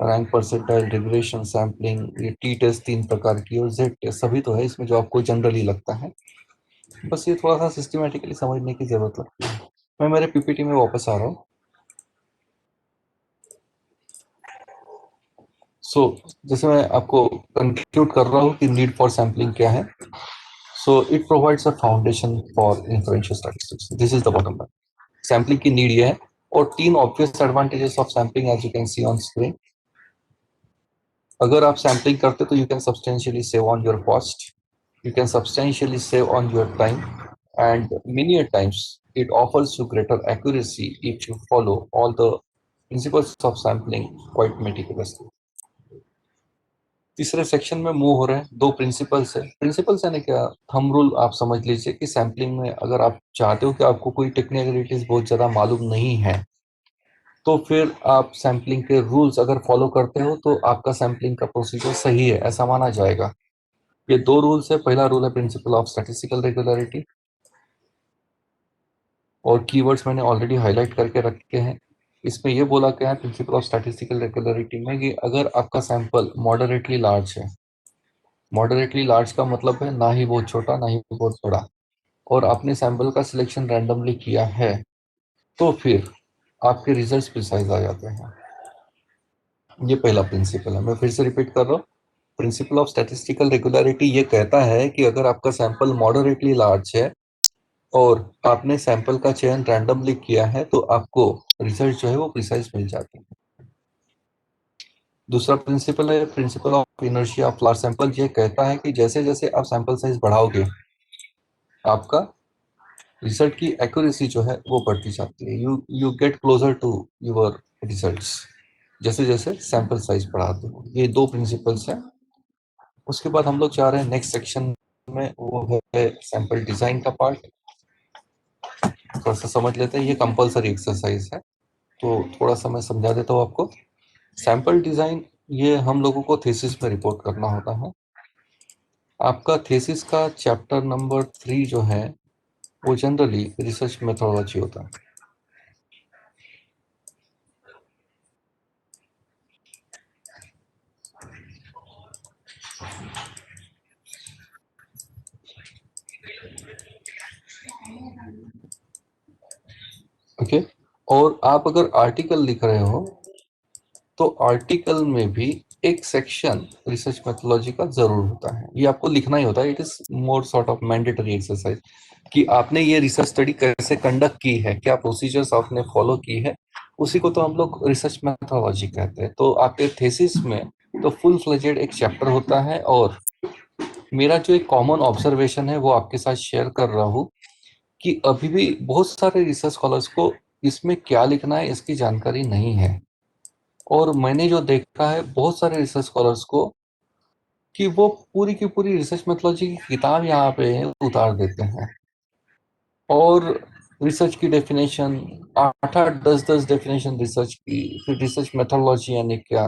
रैंक परसेंटाइल, रिग्रेशन, सैम्पलिंग, ये टी टेस्ट 3 प्रकार की, और जेड टेस्ट सभी तो है इसमें जो आपको जनरली लगता है। बस ये थोड़ा सा सिस्टमेटिकली समझने की जरूरत लगती है। मैं मेरे पीपीटी में वापस आ रहा हूँ। जैसे मैं आपको कंक्लूड कर रहा हूँ कि नीड फॉर सैम्पलिंग क्या है। It provides a foundation for influential statistics, this is the bottom line. Sampling की नीड ये है, और 3 obvious advantages of sampling as you can see on screen. अगर आप सैम्पलिंग करते तो you can substantially save on your cost, you can substantially save on your time, and many a times it offers you greater accuracy if you follow all the principles of sampling quite meticulously. तीसरे सेक्शन में मूव हो रहे हैं, 2 प्रिंसिपल्स है। प्रिंसिपल्स यानी क्या, थंब रूल आप समझ लीजिए कि सैम्पलिंग में अगर आप चाहते हो कि आपको कोई टेक्निकलिटीज बहुत ज्यादा मालूम नहीं है, तो फिर आप सैम्पलिंग के रूल्स अगर फॉलो करते हो तो आपका सैम्पलिंग का प्रोसीजर सही है ऐसा माना जाएगा। ये 2 रूल्स है। पहला रूल है प्रिंसिपल ऑफ स्टैटिस्टिकल रेगुलरिटी, और कीवर्ड्स मैंने ऑलरेडी हाईलाइट करके रखे हैं। इसमें ये बोला गया है प्रिंसिपल ऑफ स्टैटिस्टिकल रेगुलरिटी में कि अगर आपका सैंपल मॉडरेटली लार्ज है, मॉडरेटली लार्ज का मतलब है ना ही बहुत छोटा ना ही बहुत बड़ा, और आपने सैंपल का सिलेक्शन रैंडमली किया है, तो फिर आपके रिजल्ट्स प्रिसाइज आ जाते हैं। ये पहला प्रिंसिपल है। मैं फिर से रिपीट कर रहा हूँ, प्रिंसिपल ऑफ स्टैटिस्टिकल रेगुलरिटी ये कहता है कि अगर आपका सैंपल मॉडरेटली लार्ज है और आपने सैंपल का चयन रैंडमली किया है, तो आपको रिजल्ट जो है वो प्रिसाइज मिल जाते हैं। दूसरा प्रिंसिपल है principle of inertia of large sample. ये कहता है कि जैसे जैसे आप सैंपल साइज बढ़ाओगे, आपका रिजल्ट की एक्यूरेसी जो है वो बढ़ती जाती है। You get closer to your results जैसे जैसे सैंपल साइज बढ़ाते हो। ये 2 प्रिंसिपल्स हैं। उसके बाद हम लोग जा रहे हैं नेक्स्ट सेक्शन में, वो है सैंपल डिजाइन का पार्ट। थोड़ा सा समझ लेते हैं, ये कंपलसरी एक्सरसाइज है तो थोड़ा सा मैं समझा देता हूँ आपको। सैंपल डिजाइन ये हम लोगों को थीसिस में रिपोर्ट करना होता है। आपका थीसिस का चैप्टर नंबर 3 जो है वो जनरली रिसर्च मेथोडोलॉजी होता है। ओके, और आप अगर आर्टिकल लिख रहे हो तो आर्टिकल में भी एक सेक्शन रिसर्च मेथोडोलॉजी का जरूर होता है। ये आपको लिखना ही होता है। It is more sort of mandatory exercise कि आपने ये रिसर्च स्टडी कैसे कंडक्ट की है, क्या प्रोसीजर्स आपने फॉलो की है, उसी को तो हम लोग रिसर्च मेथोडोलॉजी कहते हैं। तो आपके थीसिस में तो फुल फ्लेजेड एक चैप्टर होता है, और मेरा जो एक कॉमन ऑब्जर्वेशन है वो आपके साथ शेयर कर रहा हूँ कि अभी भी बहुत सारे रिसर्च स्कॉलर्स को इसमें क्या लिखना है इसकी जानकारी नहीं है। और मैंने जो देखा है बहुत सारे रिसर्च स्कॉलर्स को कि वो पूरी की पूरी रिसर्च मेथोडोलॉजी की किताब यहाँ पे उतार देते हैं, और रिसर्च की डेफिनेशन 8 8 10 10 डेफिनेशन रिसर्च की, फिर रिसर्च मेथोडोलॉजी यानी क्या,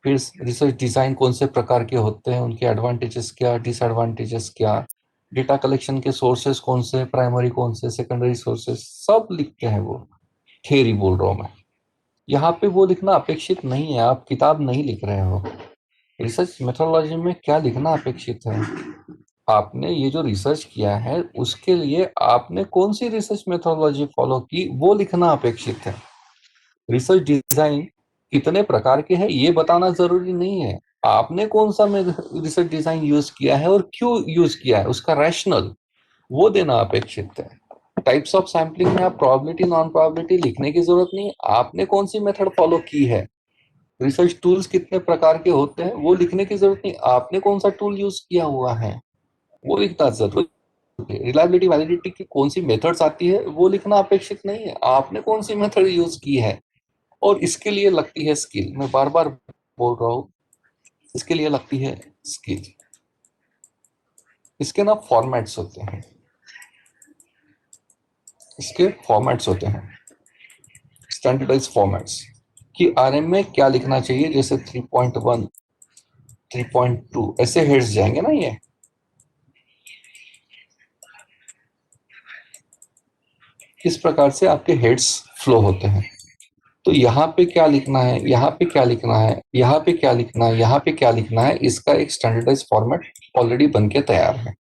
फिर रिसर्च डिजाइन कौन से प्रकार के होते हैं, उनके एडवांटेजेस क्या, डिसएडवांटेजेस क्या, डेटा कलेक्शन के सोर्सेस कौन से, प्राइमरी कौन से, सेकेंडरी सोर्सेस, सब लिखते हैं वो। थियरी बोल रहा हूँ मैं, यहाँ पे वो लिखना अपेक्षित नहीं है। आप किताब नहीं लिख रहे हो, रिसर्च मेथोडोलॉजी में क्या लिखना अपेक्षित है, आपने ये जो रिसर्च किया है उसके लिए आपने कौन सी रिसर्च मेथोडोलॉजी फॉलो की वो लिखना अपेक्षित है। रिसर्च डिजाइन कितने प्रकार के हैं ये बताना जरूरी नहीं है, आपने कौन सा रिसर्च डिजाइन यूज किया है और क्यों यूज किया है उसका रैशनल वो देना अपेक्षित है। टाइप्स ऑफ सैम्पलिंग में आप प्रोबेबिलिटी नॉन प्रोबेबिलिटी लिखने की जरूरत नहीं, आपने कौन सी मेथड फॉलो की है। रिसर्च टूल्स कितने प्रकार के होते हैं वो लिखने की जरूरत नहीं, आपने कौन सा टूल यूज किया हुआ है वो लिखना जरूरी है। रिलायबिलिटी वैलिडिटी की कौन सी मेथड्स आती है वो लिखना अपेक्षित नहीं है, आपने कौन सी मेथड यूज की है। और इसके लिए लगती है स्किल, मैं बार बार बोल रहा हूं, इसके लिए लगती है स्किल। इसके ना फॉर्मेट्स होते हैं, इसके फॉर्मेट्स होते हैं, स्टैंडर्डाइज फॉर्मेट्स कि आरएम में क्या लिखना चाहिए। जैसे 3.1 3.2 ऐसे हेड्स जाएंगे ना, ये किस प्रकार से आपके हेड्स फ्लो होते हैं। तो यहाँ पे क्या लिखना है, यहाँ पे क्या लिखना है, यहाँ पे क्या लिखना है, यहाँ पे क्या लिखना है, इसका एक स्टैंडर्डाइज फॉर्मेट ऑलरेडी बन के तैयार है।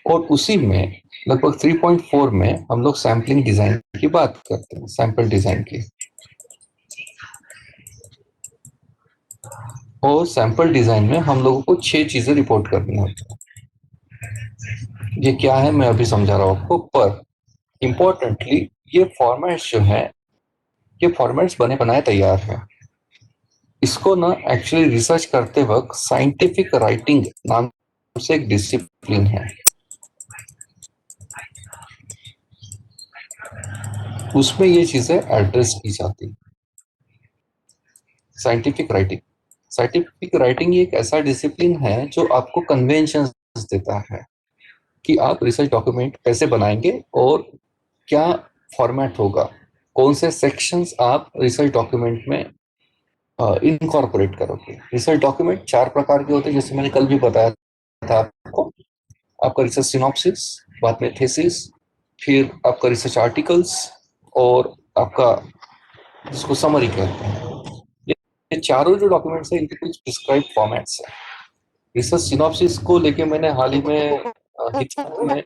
और उसी में लगभग 3.4 में हम लोग सैम्पलिंग डिजाइन की बात करते हैं, सैंपल डिजाइन की। और सैंपल डिजाइन में हम लोगों को 6 चीजें रिपोर्ट करनी होती है। ये क्या है मैं अभी समझा रहा हूँ आपको, पर इंपॉर्टेंटली ये फॉर्मेट्स जो है, ये फॉर्मेट्स बने बनाए तैयार है। इसको ना एक्चुअली रिसर्च करते वक्त साइंटिफिक राइटिंग नाम से एक डिसिप्लिन है, उसमें ये चीजें एड्रेस की जाती। साइंटिफिक राइटिंग, साइंटिफिक राइटिंग एक ऐसा डिसिप्लिन है जो आपको कन्वेंशन देता है कि आप रिसर्च डॉक्यूमेंट कैसे बनाएंगे और क्या फॉर्मेट होगा, कौन से सेक्शंस आप रिसर्च डॉक्यूमेंट में इनकॉर्पोरेट करोगे। रिसर्च डॉक्यूमेंट 4 प्रकार के होते हैं, जैसे मैंने कल भी बताया था आपको। आपका रिसर्च सिनॉप्सिस, बाद में थीसिस, फिर आपका रिसर्च आर्टिकल्स और आपका जिसको समरी कहते हैं। ये चारों जो डॉक्यूमेंट्स हैं इनके कुछ प्रिस्क्राइब फॉर्मेट्स हैं। रिसर्च सिनॉप्सिस को लेके मैंने हाल ही में हिचक में,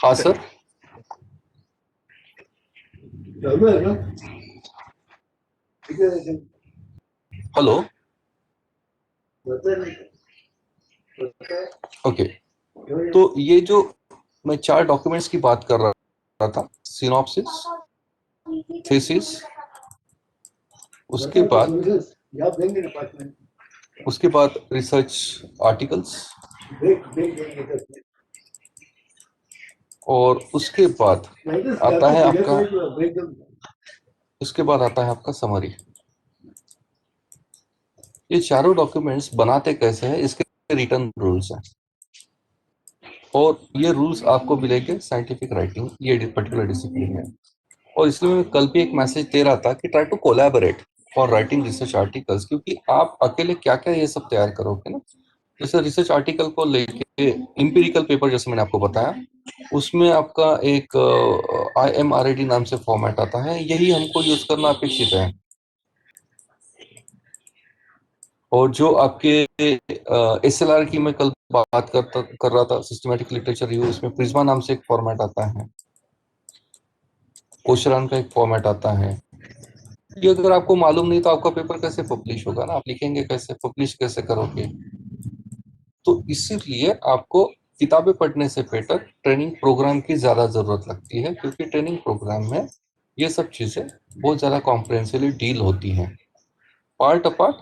हाँ सर, हेलो, ओके। तो ये जो मैं 4 डॉक्यूमेंट्स की बात कर रहा था, सिनॉप्सिस, थीसिस, उसके बाद रिसर्च आर्टिकल्स, और उसके बाद आता है आपका समरी। ये चारों डॉक्यूमेंट्स बनाते कैसे हैं, इसके रिटर्न रूल्स हैं, और ये रूल्स आपको मिलेंगे साइंटिफिक राइटिंग, ये पर्टिकुलर डिसिप्लिन है। और इसलिए मैं कल भी एक मैसेज दे रहा था कि try to collaborate for writing research articles, क्योंकि आप अकेले क्या क्या ये सब तैयार करोगे ना। जैसे रिसर्च आर्टिकल को लेके इंपेरिकल पेपर जैसे मैंने आपको बताया, उसमें आपका एक IMRAD नाम से फॉर्मेट आता है, यही हमको यूज करना अपेक्षित है। और जो आपके SLR की मैं कल बात कर रहा था, सिस्टमैटिक लिटरेचर रिव्यू, इसमें प्रिज्मा नाम से एक फॉर्मेट आता है, कोशरान का एक फॉर्मेट आता है। ये अगर आपको मालूम नहीं तो आपका पेपर कैसे पब्लिश होगा ना, आप लिखेंगे कैसे, पब्लिश कैसे करोगे। तो इसीलिए आपको किताबें पढ़ने से बेटर ट्रेनिंग प्रोग्राम की ज्यादा जरूरत लगती है, क्योंकि ट्रेनिंग प्रोग्राम में ये सब चीजें बहुत ज्यादा कॉम्प्रिहेंसिवली डील होती हैं। पार्ट अपार्ट,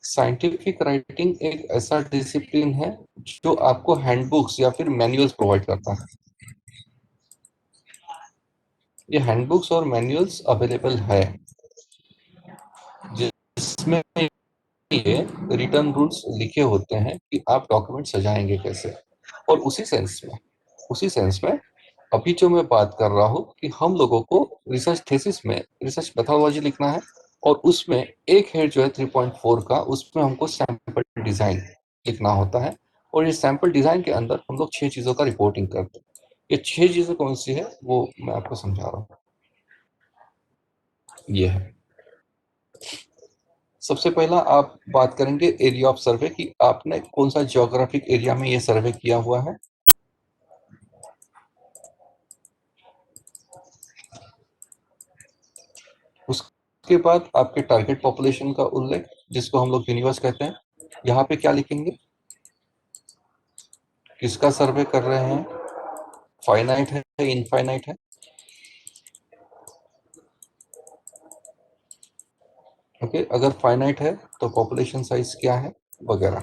साइंटिफिक राइटिंग एक ऐसा डिसिप्लिन है जो आपको हैंडबुक्स या फिर मैनुअल्स प्रोवाइड करता है। ये हैंडबुक्स और मैनुअल्स अवेलेबल है, जिसमें ये रिटर्न रूल्स लिखे होते हैं कि आप डॉक्यूमेंट सजाएंगे कैसे। और उसी सेंस में अभी जो मैं बात कर रहा हूँ कि हम लोगों को रिसर्च थीसिस में रिसर्च मेथोडोलॉजी लिखना है, और उसमें एक हेड जो है 3.4 का, उसमें हमको सैंपल डिजाइन लिखना होता है। और ये सैंपल डिजाइन के अंदर हम लोग 6 चीजों का रिपोर्टिंग करते हैं। ये 6 चीजें कौन सी है वो मैं आपको समझा रहा हूँ। ये है सबसे पहला आप बात करेंगे एरिया ऑफ सर्वे कि आपने कौन सा ज्योग्राफिक एरिया में ये सर्वे किया हुआ है। उसके बाद आपके टारगेट पॉपुलेशन का उल्लेख, जिसको हम लोग यूनिवर्स कहते हैं, यहाँ पे क्या लिखेंगे, किसका सर्वे कर रहे हैं, फाइनाइट है इनफाइनाइट है। ओके, अगर फाइनाइट है तो पॉपुलेशन साइज क्या है वगैरह।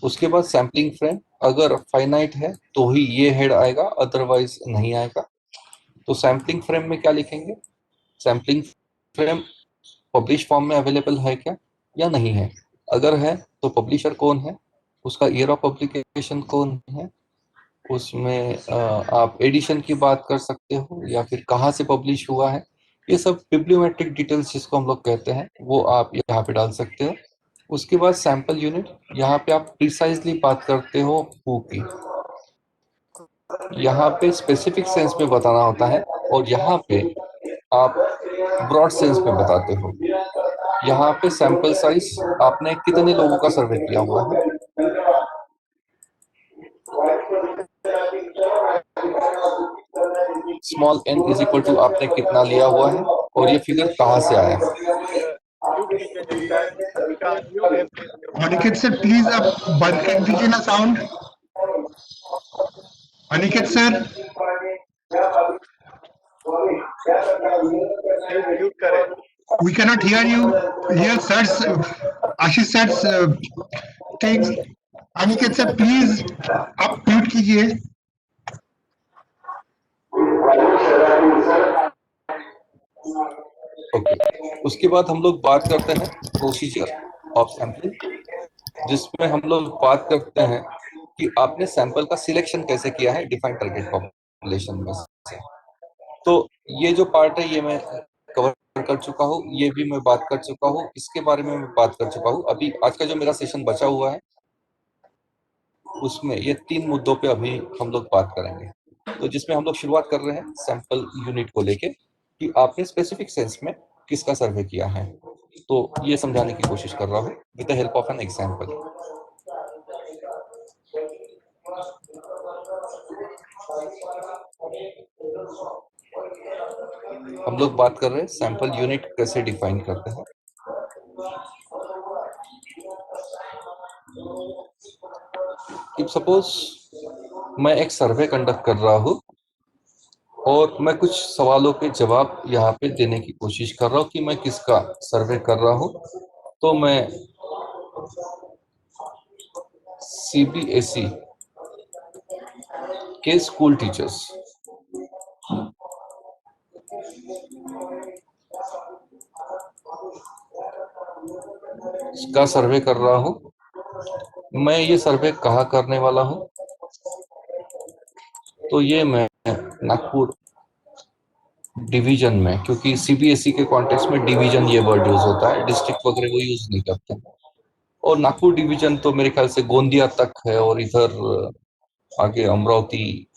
उसके बाद सैम्पलिंग फ्रेम, अगर फाइनाइट है तो ही ये हेड आएगा, अदरवाइज नहीं आएगा। तो सैम्पलिंग फ्रेम में क्या लिखेंगे, सैम्पलिंग फ्रेम पब्लिश फॉर्म में अवेलेबल है क्या या नहीं है। अगर है तो पब्लिशर कौन है, उसका ईयर ऑफ पब्लिकेशन कौन है, उसमें आप एडिशन की बात कर सकते हो या फिर कहाँ से पब्लिश हुआ है। ये सब बिब्लियोमेट्रिक डिटेल्स जिसको हम लोग कहते हैं वो आप यहाँ पे डाल सकते हो। उसके बाद सैंपल यूनिट, यहाँ पे आप प्रिसाइजली बात करते हो हु की, यहाँ पे स्पेसिफिक सेंस में बताना होता है और यहाँ पे आप ब्रॉड सेंस में बताते हो। यहाँ पे सैंपल साइज आपने कितने लोगों का सर्वे किया हुआ है, small n is equal to आपने कितना लिया हुआ है और ये फिगर कहाँ से आया।
अनिकेत सर प्लीज आप बंद कर दीजिए ना sound. Aniket sir we can not hear you hear sirs Ashish sirs things. Aniket sir please आप म्यूट कीजिए।
ओके, उसके बाद हम लोग बात करते हैं प्रोसीजर ऑफ सैंपलिंग, जिसमें हम लोग बात करते हैं कि आपने सैंपल का सिलेक्शन कैसे किया है डिफाइंड टारगेट पॉपुलेशन में से। तो ये जो पार्ट है ये मैं कवर कर चुका हूँ, ये भी मैं बात कर चुका हूँ, इसके बारे में मैं बात कर चुका हूँ। अभी आज का जो मेरा सेशन बचा हुआ है उसमें ये 3 मुद्दों पे अभी हम लोग बात करेंगे। तो जिसमें हम लोग शुरुआत कर रहे हैं सैंपल यूनिट को लेके कि आपने स्पेसिफिक सेंस में किसका सर्वे किया है। तो ये समझाने की कोशिश कर रहा हूँ with the help of an example. हम लोग बात कर रहे हैं सैंपल यूनिट कैसे डिफाइन करते हैं। इफ सपोज मैं एक सर्वे कंडक्ट कर रहा हूँ और मैं कुछ सवालों के जवाब यहाँ पे देने की कोशिश कर रहा हूँ कि मैं किसका सर्वे कर रहा हूँ। तो मैं सीबीएसई के स्कूल टीचर्स का सर्वे कर रहा हूँ। मैं ये सर्वे कहाँ करने वाला हूँ, तो ये मैं नागपुर डिवीजन में, क्योंकि सीबीएसई के कॉन्टेक्स्ट में डिवीजन ये वर्ड यूज होता है, डिस्ट्रिक्ट वगैरह वो यूज नहीं करते। और नागपुर डिवीजन तो मेरे ख्याल से गोंदिया तक है और इधर आगे अमरावती,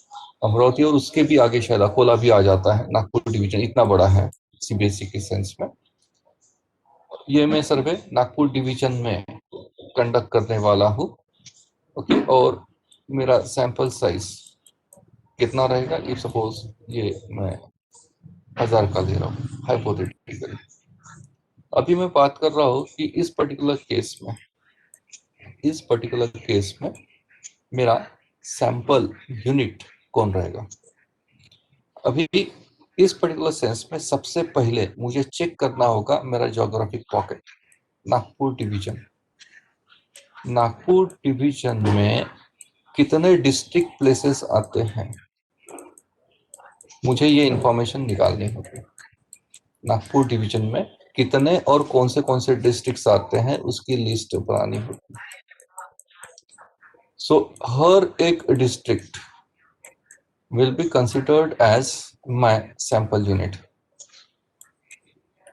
अमरावती और उसके भी आगे शायद अकोला भी आ जाता है। नागपुर डिवीजन इतना बड़ा है सीबीएसई के सेंस में। ये मैं सर्वे नागपुर डिवीजन में कंडक्ट करने वाला हूँ। ओके, और मेरा सैंपल साइज कितना रहेगा, इफ सपोज ये मैं 1000 का ले रहा हूँ हाइपोथेटिकली। अभी मैं बात कर रहा हूँ कि इस पर्टिकुलर केस में मेरा सैंपल यूनिट कौन रहेगा। अभी इस पर्टिकुलर सेंस में सबसे पहले मुझे चेक करना होगा मेरा geographic pocket Nagpur division. Nagpur division में कितने डिस्ट्रिक्ट प्लेसेस आते हैं, मुझे ये इंफॉर्मेशन निकालनी होगी। नागपुर डिवीजन में कितने और कौन से डिस्ट्रिक्ट्स आते हैं उसकी लिस्ट बनानी होगी। सो हर एक district will be considered as my sample unit.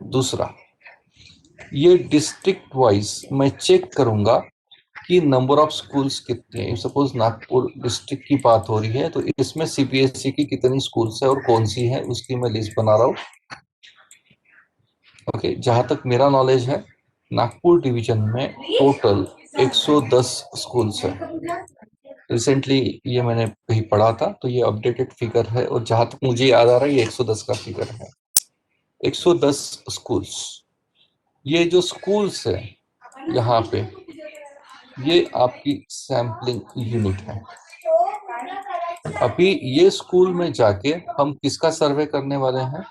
दूसरा, ये डिस्ट्रिक्ट वाइज मैं चेक करूंगा कि नंबर ऑफ स्कूल्स कितने हैं। सपोज नागपुर डिस्ट्रिक्ट की बात हो रही है तो इसमें सीबीएसई की कितनी स्कूल्स है और कौन सी है उसकी मैं लिस्ट बना रहा हूँ। ओके, जहां तक मेरा नॉलेज है नागपुर डिवीजन में टोटल 110 स्कूल्स है। रिसेंटली ये मैंने कहीं पढ़ा था, तो ये अपडेटेड फिगर है, और जहां तक मुझे याद आ रहा है ये 110 का फिगर है। 110 स्कूल्स। ये जो स्कूल्स है यहाँ पे, ये आपकी सैम्पलिंग यूनिट है। अभी ये स्कूल में जाके हम किसका सर्वे करने वाले हैं?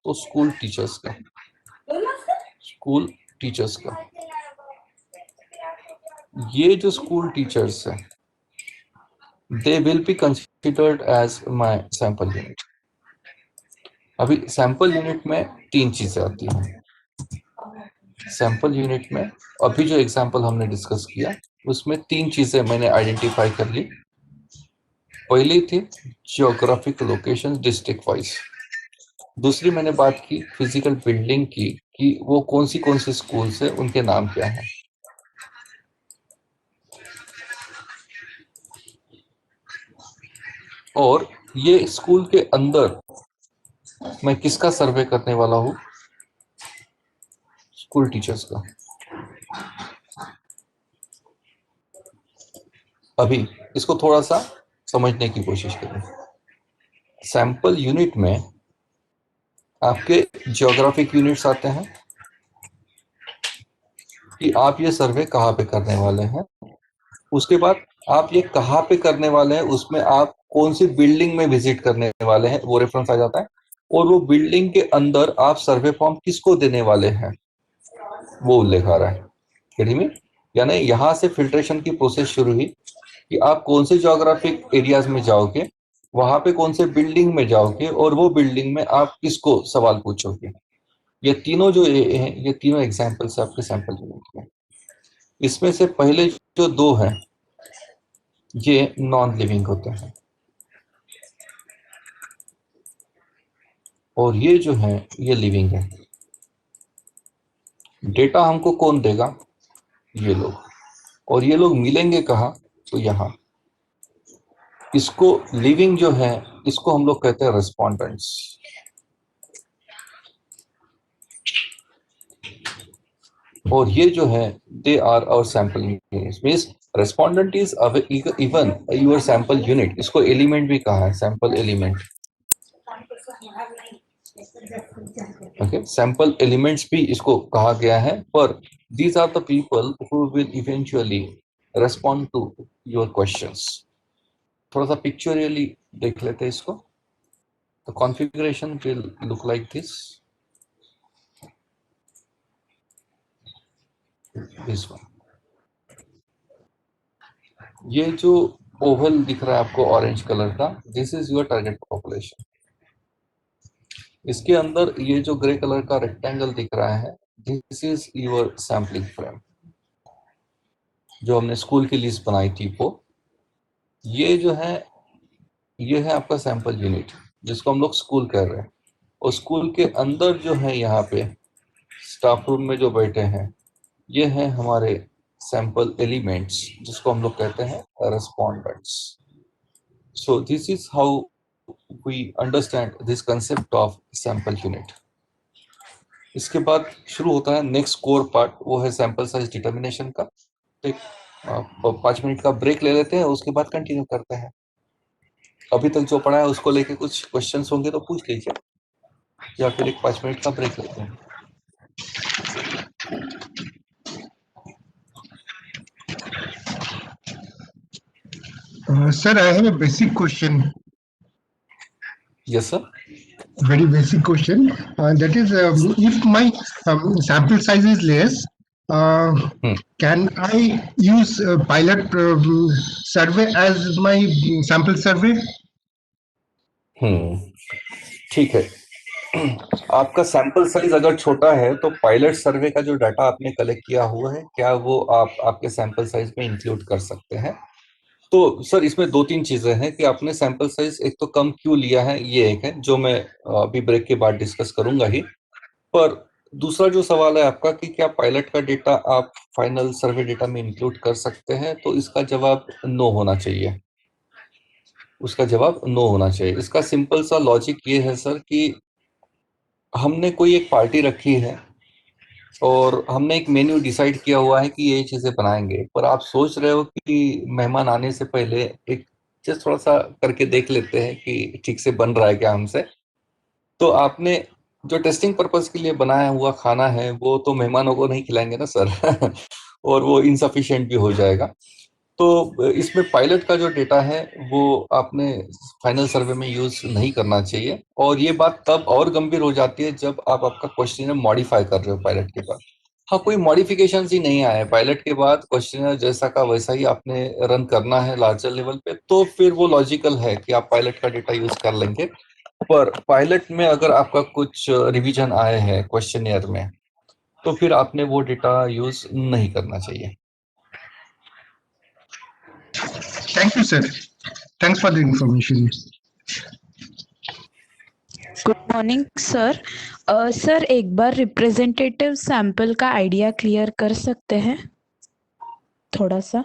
तो स्कूल टीचर्स का। स्कूल टीचर्स का। ये जो स्कूल टीचर्स है, they will be considered as my sample unit. अभी सैंपल यूनिट में 3 चीजें आती हैं। सैंपल यूनिट में अभी जो एग्जांपल हमने डिस्कस किया, उसमें 3 चीजें मैंने आइडेंटिफाई कर ली। पहली थी जियोग्राफिक लोकेशन डिस्ट्रिक्ट वाइज। दूसरी मैंने बात की फिजिकल बिल्डिंग की, कि वो कौन सी स्कूल्स है, उनके नाम क्या है। और ये स्कूल के अंदर मैं किसका सर्वे करने वाला हूं? स्कूल टीचर्स का। अभी इसको थोड़ा सा समझने की कोशिश करें। सैंपल यूनिट में आपके ज्योग्राफिक यूनिट्स आते हैं कि आप ये सर्वे कहाँ पे करने वाले हैं। उसके बाद आप ये कहाँ पे करने वाले हैं, उसमें आप कौन सी बिल्डिंग में विजिट करने वाले हैं, वो रेफरेंस आ जाता है। और वो बिल्डिंग के अंदर आप सर्वे फॉर्म किसको देने वाले हैं, वो उल्लेख आ रहा है। Getting me? यानी यहां से फिल्ट्रेशन की प्रोसेस शुरू हुई कि आप कौन से ज्योग्राफिक एरियाज में जाओगे, वहां पे कौन से बिल्डिंग में जाओगे, और वो बिल्डिंग में आप किसको सवाल पूछोगे। ये तीनों जो हैं, ये तीनों एग्जांपल्स आपके सैंपल यूनिट के। इसमें से पहले जो 2 हैं, ये नॉन लिविंग होते हैं, और ये जो है ये लिविंग है। डेटा हमको कौन देगा? ये लोग। और ये लोग मिलेंगे कहाँ? तो यहाँ। इसको लिविंग जो है, इसको हम लोग कहते हैं रेस्पोंडेंट्स। और ये जो है, they are our sample units. Means respondent is even your sample unit. इसको एलिमेंट भी कहा है, sample element. Okay, sample elements भी इसको कहा गया है। पर these are the people who will eventually respond to your questions. थोड़ा सा पिक्चुरली देख लेते हैं इसको। तो configuration will look like this one. ये जो ओवल दिख रहा है आपको ऑरेंज कलर का, this is your target population. इसके अंदर ये जो ग्रे कलर का रेक्टेंगल दिख रहा है, this is your sampling frame, जो हमने स्कूल की लिस्ट बनाई थी वो। ये जो है, ये है आपका सैंपल यूनिट, जिसको हम लोग स्कूल कह रहे हैं। और स्कूल के अंदर जो है, यहाँ पे स्टाफ रूम में जो बैठे हैं, ये हैं हमारे सैंपल एलिमेंट्स, जिसको हम लोग कहते हैं respondents. So this is how we understand this concept of sample unit. इसके बाद शुरू होता है नेक्स्ट कोर पार्ट, वो है सैंपल साइज डिटर्मिनेशन का। तो 5 मिनट का ब्रेक ले लेते हैं, उसके बाद कंटिन्यू करते हैं। अभी तक जो पढ़ा है उसको लेके कुछ क्वेश्चंस होंगे तो पूछ लीजिए, या फिर एक 5 मिनट का ब्रेक लेते हैं।
Sir, I have a basic question,
yes sir.
very basic question. That is, if my sample size is less, can I use pilot survey as my sample survey?
ठीक है। आपका सैंपल साइज अगर छोटा है, तो पायलट सर्वे का जो डाटा आपने कलेक्ट किया हुआ है, क्या वो आप आपके सैंपल साइज में इंक्लूड कर सकते हैं? तो सर, इसमें 2-3 चीजें हैं कि आपने सैंपल साइज एक तो कम क्यों लिया है, ये एक है जो मैं अभी ब्रेक के बाद डिस्कस करूंगा ही। पर दूसरा जो सवाल है आपका कि क्या पायलट का डेटा आप फाइनल सर्वे डेटा में इंक्लूड कर सकते हैं, तो इसका जवाब नो होना चाहिए। उसका जवाब नो होना चाहिए। इसका सिंपल सा लॉजिक ये है सर कि हमने कोई एक पार्टी रखी है, और हमने एक मेन्यू डिसाइड किया हुआ है कि ये चीजें बनाएंगे, पर आप सोच रहे हो कि मेहमान आने से पहले एक जस्ट थोड़ा सा करके देख लेते हैं कि ठीक से बन रहा है क्या हमसे। तो आपने जो टेस्टिंग पर्पस के लिए बनाया हुआ खाना है वो तो मेहमानों को नहीं खिलाएंगे ना सर। और वो इनसफिशिएंट भी हो जाएगा। तो इसमें पायलट का जो डेटा है वो आपने फाइनल सर्वे में यूज नहीं करना चाहिए, और ये बात तब और गंभीर हो जाती है जब आप आपका क्वेश्चनर मॉडिफाई कर रहे हो पायलट के बाद। हाँ, कोई मॉडिफिकेशन ही नहीं आया है पायलट के बाद, क्वेश्चनर जैसा का वैसा ही आपने रन करना है लार्जर लेवल पे, तो फिर वो लॉजिकल है कि आप पायलट का डेटा यूज कर लेंगे। पर पायलट में अगर आपका कुछ रिवीजन आए हैं क्वेश्चनियर में, तो फिर आपने वो डेटा यूज नहीं करना चाहिए।
Thank you, sir. Thanks for the information.
Good morning sir. Sir एक बार रिप्रेजेंटेटिव सैंपल का आइडिया क्लियर कर सकते हैं थोड़ा सा?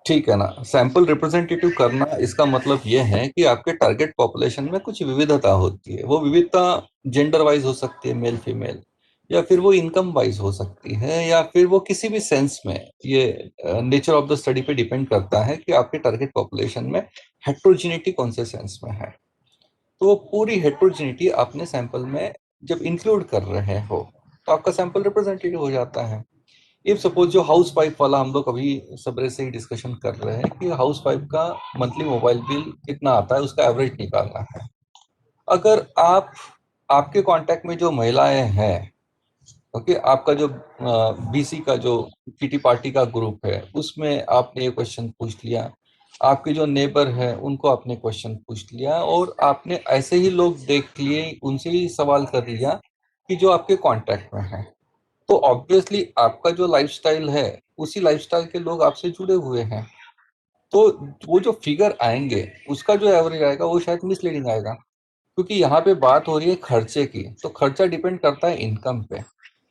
ठीक है ना। सैंपल रिप्रेजेंटेटिव करना इसका मतलब यह है कि आपके टारगेट पॉपुलेशन में कुछ विविधता होती है। वो विविधता जेंडर वाइज हो सकती है, मेल फीमेल, या फिर वो इनकम वाइज हो सकती है, या फिर वो किसी भी सेंस में। ये नेचर ऑफ द स्टडी पे डिपेंड करता है कि आपके टारगेट पॉपुलेशन में हेट्रोजिनिटी कौन से सेंस में है। तो वो पूरी हेट्रोजिनिटी अपने सैंपल में जब इंक्लूड कर रहे हो तो आपका सैंपल रिप्रेजेंटेटिव हो जाता है। इफ सपोज जो हाउस वाइफ वाला हम लोग अभी सबरे से ही डिस्कशन कर रहे हैं कि हाउस वाइफ का मंथली मोबाइल बिल कितना आता है, उसका एवरेज निकालना है। अगर आप आपके कांटेक्ट में जो महिलाएं हैं, ओके, आपका जो बीसी का जो किटी पार्टी का ग्रुप है उसमें आपने ये क्वेश्चन पूछ लिया, आपके जो नेबर है उनको आपने क्वेश्चन पूछ लिया, और आपने ऐसे ही लोग देख लिए, उनसे ही सवाल कर लिया कि जो आपके कांटेक्ट में है, तो ऑब्वियसली आपका जो लाइफस्टाइल है उसी लाइफस्टाइल के लोग आपसे जुड़े हुए हैं। तो वो जो फिगर आएंगे उसका जो एवरेज आएगा वो शायद मिसलीडिंग आएगा, क्योंकि यहाँ पे बात हो रही है खर्चे की, तो खर्चा डिपेंड करता है इनकम पे।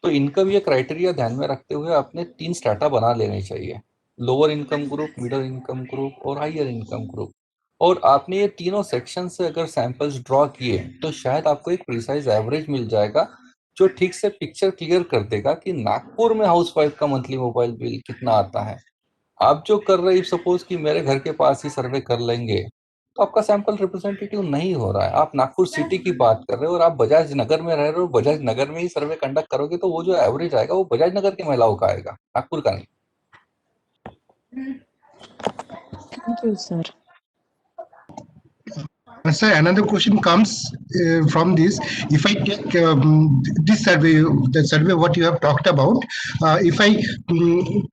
तो इनकम ये क्राइटेरिया ध्यान में रखते हुए आपने 3 स्टाटा बना लेने चाहिए: lower income group, middle income group और हायर इनकम ग्रुप। और आपने ये तीनों सेक्शन से अगर सैंपल्स ड्रॉ किए तो शायद आपको एक प्रिसाइज एवरेज मिल जाएगा जो ठीक से पिक्चर क्लियर कर देगा कि नागपुर में हाउस वाइफ का मंथली मोबाइल बिल कितना आता है। आप जो कर रहे हैं, सपोज कि मेरे घर के पास ही सर्वे कर लेंगे, तो आपका सैंपल रिप्रेजेंटेटिव नहीं हो रहा है। आप नागपुर सिटी की बात कर रहे हो और आप बजाज नगर में रह रहे हो, बजाज नगर में ही सर्वे कंडक्ट करोगे तो वो जो एवरेज आएगा वो बजाज नगर की महिलाओं का आएगा, नागपुर का नहीं।
Thank you sir.
Sir, another question comes from this. If I take this survey, the survey what you have talked about, if I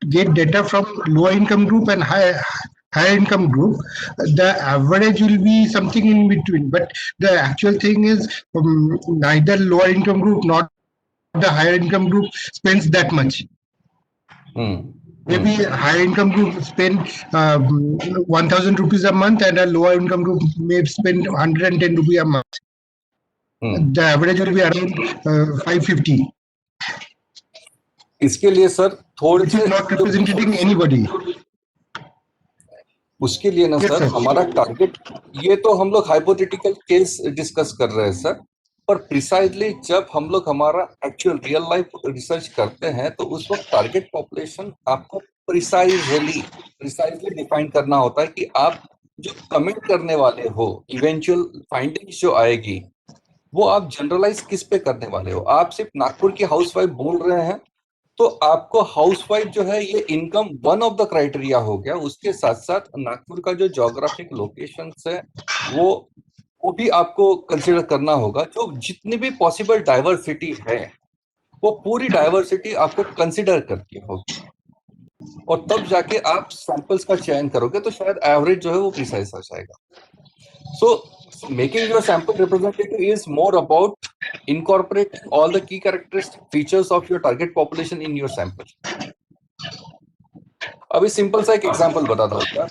get data from lower income group and higher income group, the average will be something in between. But the actual thing is neither lower income group nor the higher income group spends that much. Maybe a higher income group spend 1,000 rupees a month and a lower income group may spend 110 rupees a month. The average will be around 550.
इसके लिए सर थोड़े
Which is not representing anybody.
उसके लिए ना
Yes,
सर
sir.
हमारा टारगेट, ये तो हम लोग हाइपोथेटिकल केस डिस्कस कर रहे हैं सर, पर प्रिसाइजली जब हम लोग हमारा एक्चुअल रियल लाइफ रिसर्च करते हैं तो उस वक्त टारगेट पॉपुलेशन आपको प्रिसाइजली डिफाइन करना होता है कि आप जो कमेंट करने वाले हो, इवेंचुअल फाइंडिंग्स जो आएगी वो आप जनरलाइज किस पे करने वाले हो। आप सिर्फ नागपुर की हाउसवाइफ बोल रहे हैं तो आपको हाउसवाइफ जो है ये income one of the criteria हो गया। उसके साथ साथ नागपुर का जो ज्योग्राफिक लोकेशन है वो भी आपको कंसिडर करना होगा। जो जितनी भी पॉसिबल डाइवर्सिटी है वो पूरी डाइवर्सिटी आपको कंसिडर करती होगी, और तब जाके आप सैंपल्स का चयन करोगे तो शायद एवरेज जो है वो प्रिसाइज आ जाएगा। So making your sample representative is more about incorporating all the key characteristic features of your target population in your sample. अभी सिंपल सा एक एग्जांपल बताता हूँ क्या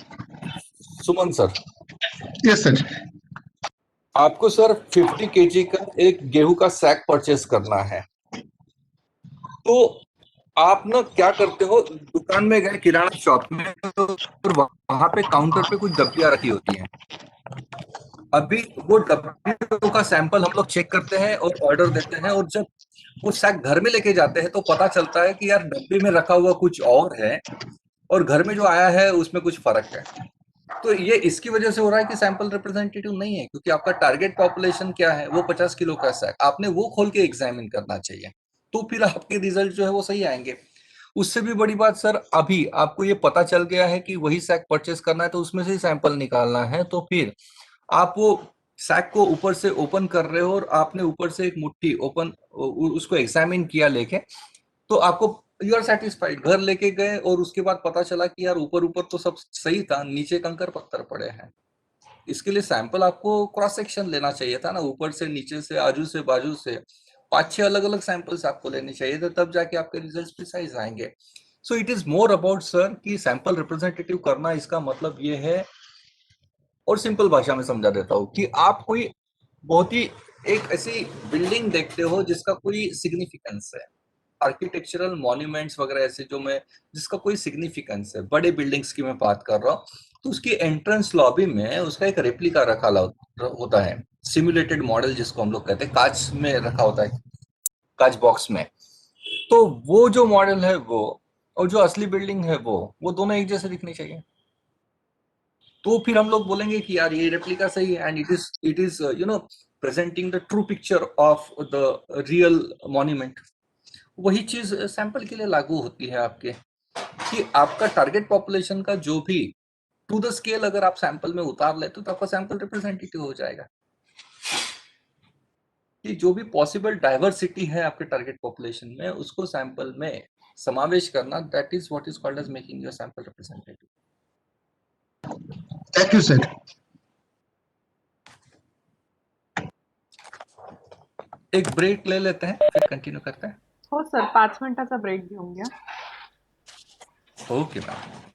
सुमन सर।
Yes, sir.
आपको सर 50 केजी का एक गेहूं का सैक परचेस करना है, तो आप ना क्या करते हो, दुकान में गए किराना शॉप में और वहां पे काउंटर पे कुछ डब्बियां रखी होती हैं। अभी वो डब्बियों का सैंपल हम लोग चेक करते हैं और ऑर्डर देते हैं, और जब वो सैक घर में लेके जाते हैं तो पता चलता है कि यार डब्बे में रखा हुआ कुछ और है और घर में जो आया है उसमें कुछ फर्क है। तो ये इसकी वजह से हो रहा है कि सैंपल रिप्रेजेंटेटिव नहीं है, क्योंकि आपका टारगेट पॉपुलेशन क्या है, वो 50 किलो का सैक, आपने वो खोल के एग्जामिन करना चाहिए, तो फिर आपके रिजल्ट जो है वो सही आएंगे। उससे भी बड़ी बात सर, अभी आपको ये पता चल गया है कि वही सैक परचेस करना है तो उसमें से ही सैंपल निकालना है, तो फिर आप वो सैक को ऊपर से ओपन कर रहे हो और आपने ऊपर से एक मुट्ठी ओपन उसको एग्जामिन किया लेके, तो आपको यू आर सेटिस्फाइड। घर लेके गए और उसके बाद पता चला कि यार ऊपर ऊपर तो सब सही था, नीचे कंकर पत्थर पड़े हैं। इसके लिए सैंपल आपको क्रॉस सेक्शन लेना चाहिए था ना, ऊपर से नीचे से आजू से बाजू से 5-6 अलग अलग सैंपल्स आपको लेने चाहिए थे, तब जाके आपके रिजल्ट्स प्रिसाइज आएंगे। So it is more about sir कि सैंपल रिप्रेजेंटेटिव करना, इसका मतलब ये है, और सिंपल भाषा में समझा देता हूँ, कि आप कोई बहुत ही एक ऐसी बिल्डिंग देखते हो जिसका कोई सिग्निफिकेंस है, आर्किटेक्चरल मॉन्यूमेंट्स वगैरह ऐसे जो मैं, जिसका कोई सिग्निफिकेंस है, बड़े बिल्डिंग्स की मैं बात कर रहा हूँ, तो उसकी एंट्रेंस लॉबी में उसका एक रेप्लिका रखा होता है, सिमुलेटेड मॉडल जिसको हम लोग कहते हैं, कांच में रखा होता है, कांच बॉक्स में। तो वो जो मॉडल है वो और जो असली बिल्डिंग है वो दोनों एक जैसे दिखने चाहिए, तो फिर हम लोग बोलेंगे कि यार ये रेप्लिका सही है, and it is you know presenting the true picture of the real monument. वही चीज सैंपल के लिए लागू होती है आपके, कि आपका टारगेट पॉपुलेशन का जो भी टू द स्केल अगर आप सैंपल में उतार लेते हो तो आपका सैंपल रिप्रेजेंटेटिव हो जाएगा, कि जो भी पॉसिबल डाइवर्सिटी है आपके टारगेट पॉपुलेशन में उसको सैंपल में समावेश करना, that is what is called as making your sample representative.
Thank you, sir.
एक ब्रेक ले लेते हैं, फिर कंटिन्यू करते हैं।
हो सर, 5 मिनिटाचा ब्रेक घेऊन घ्या.
Okay ma'am.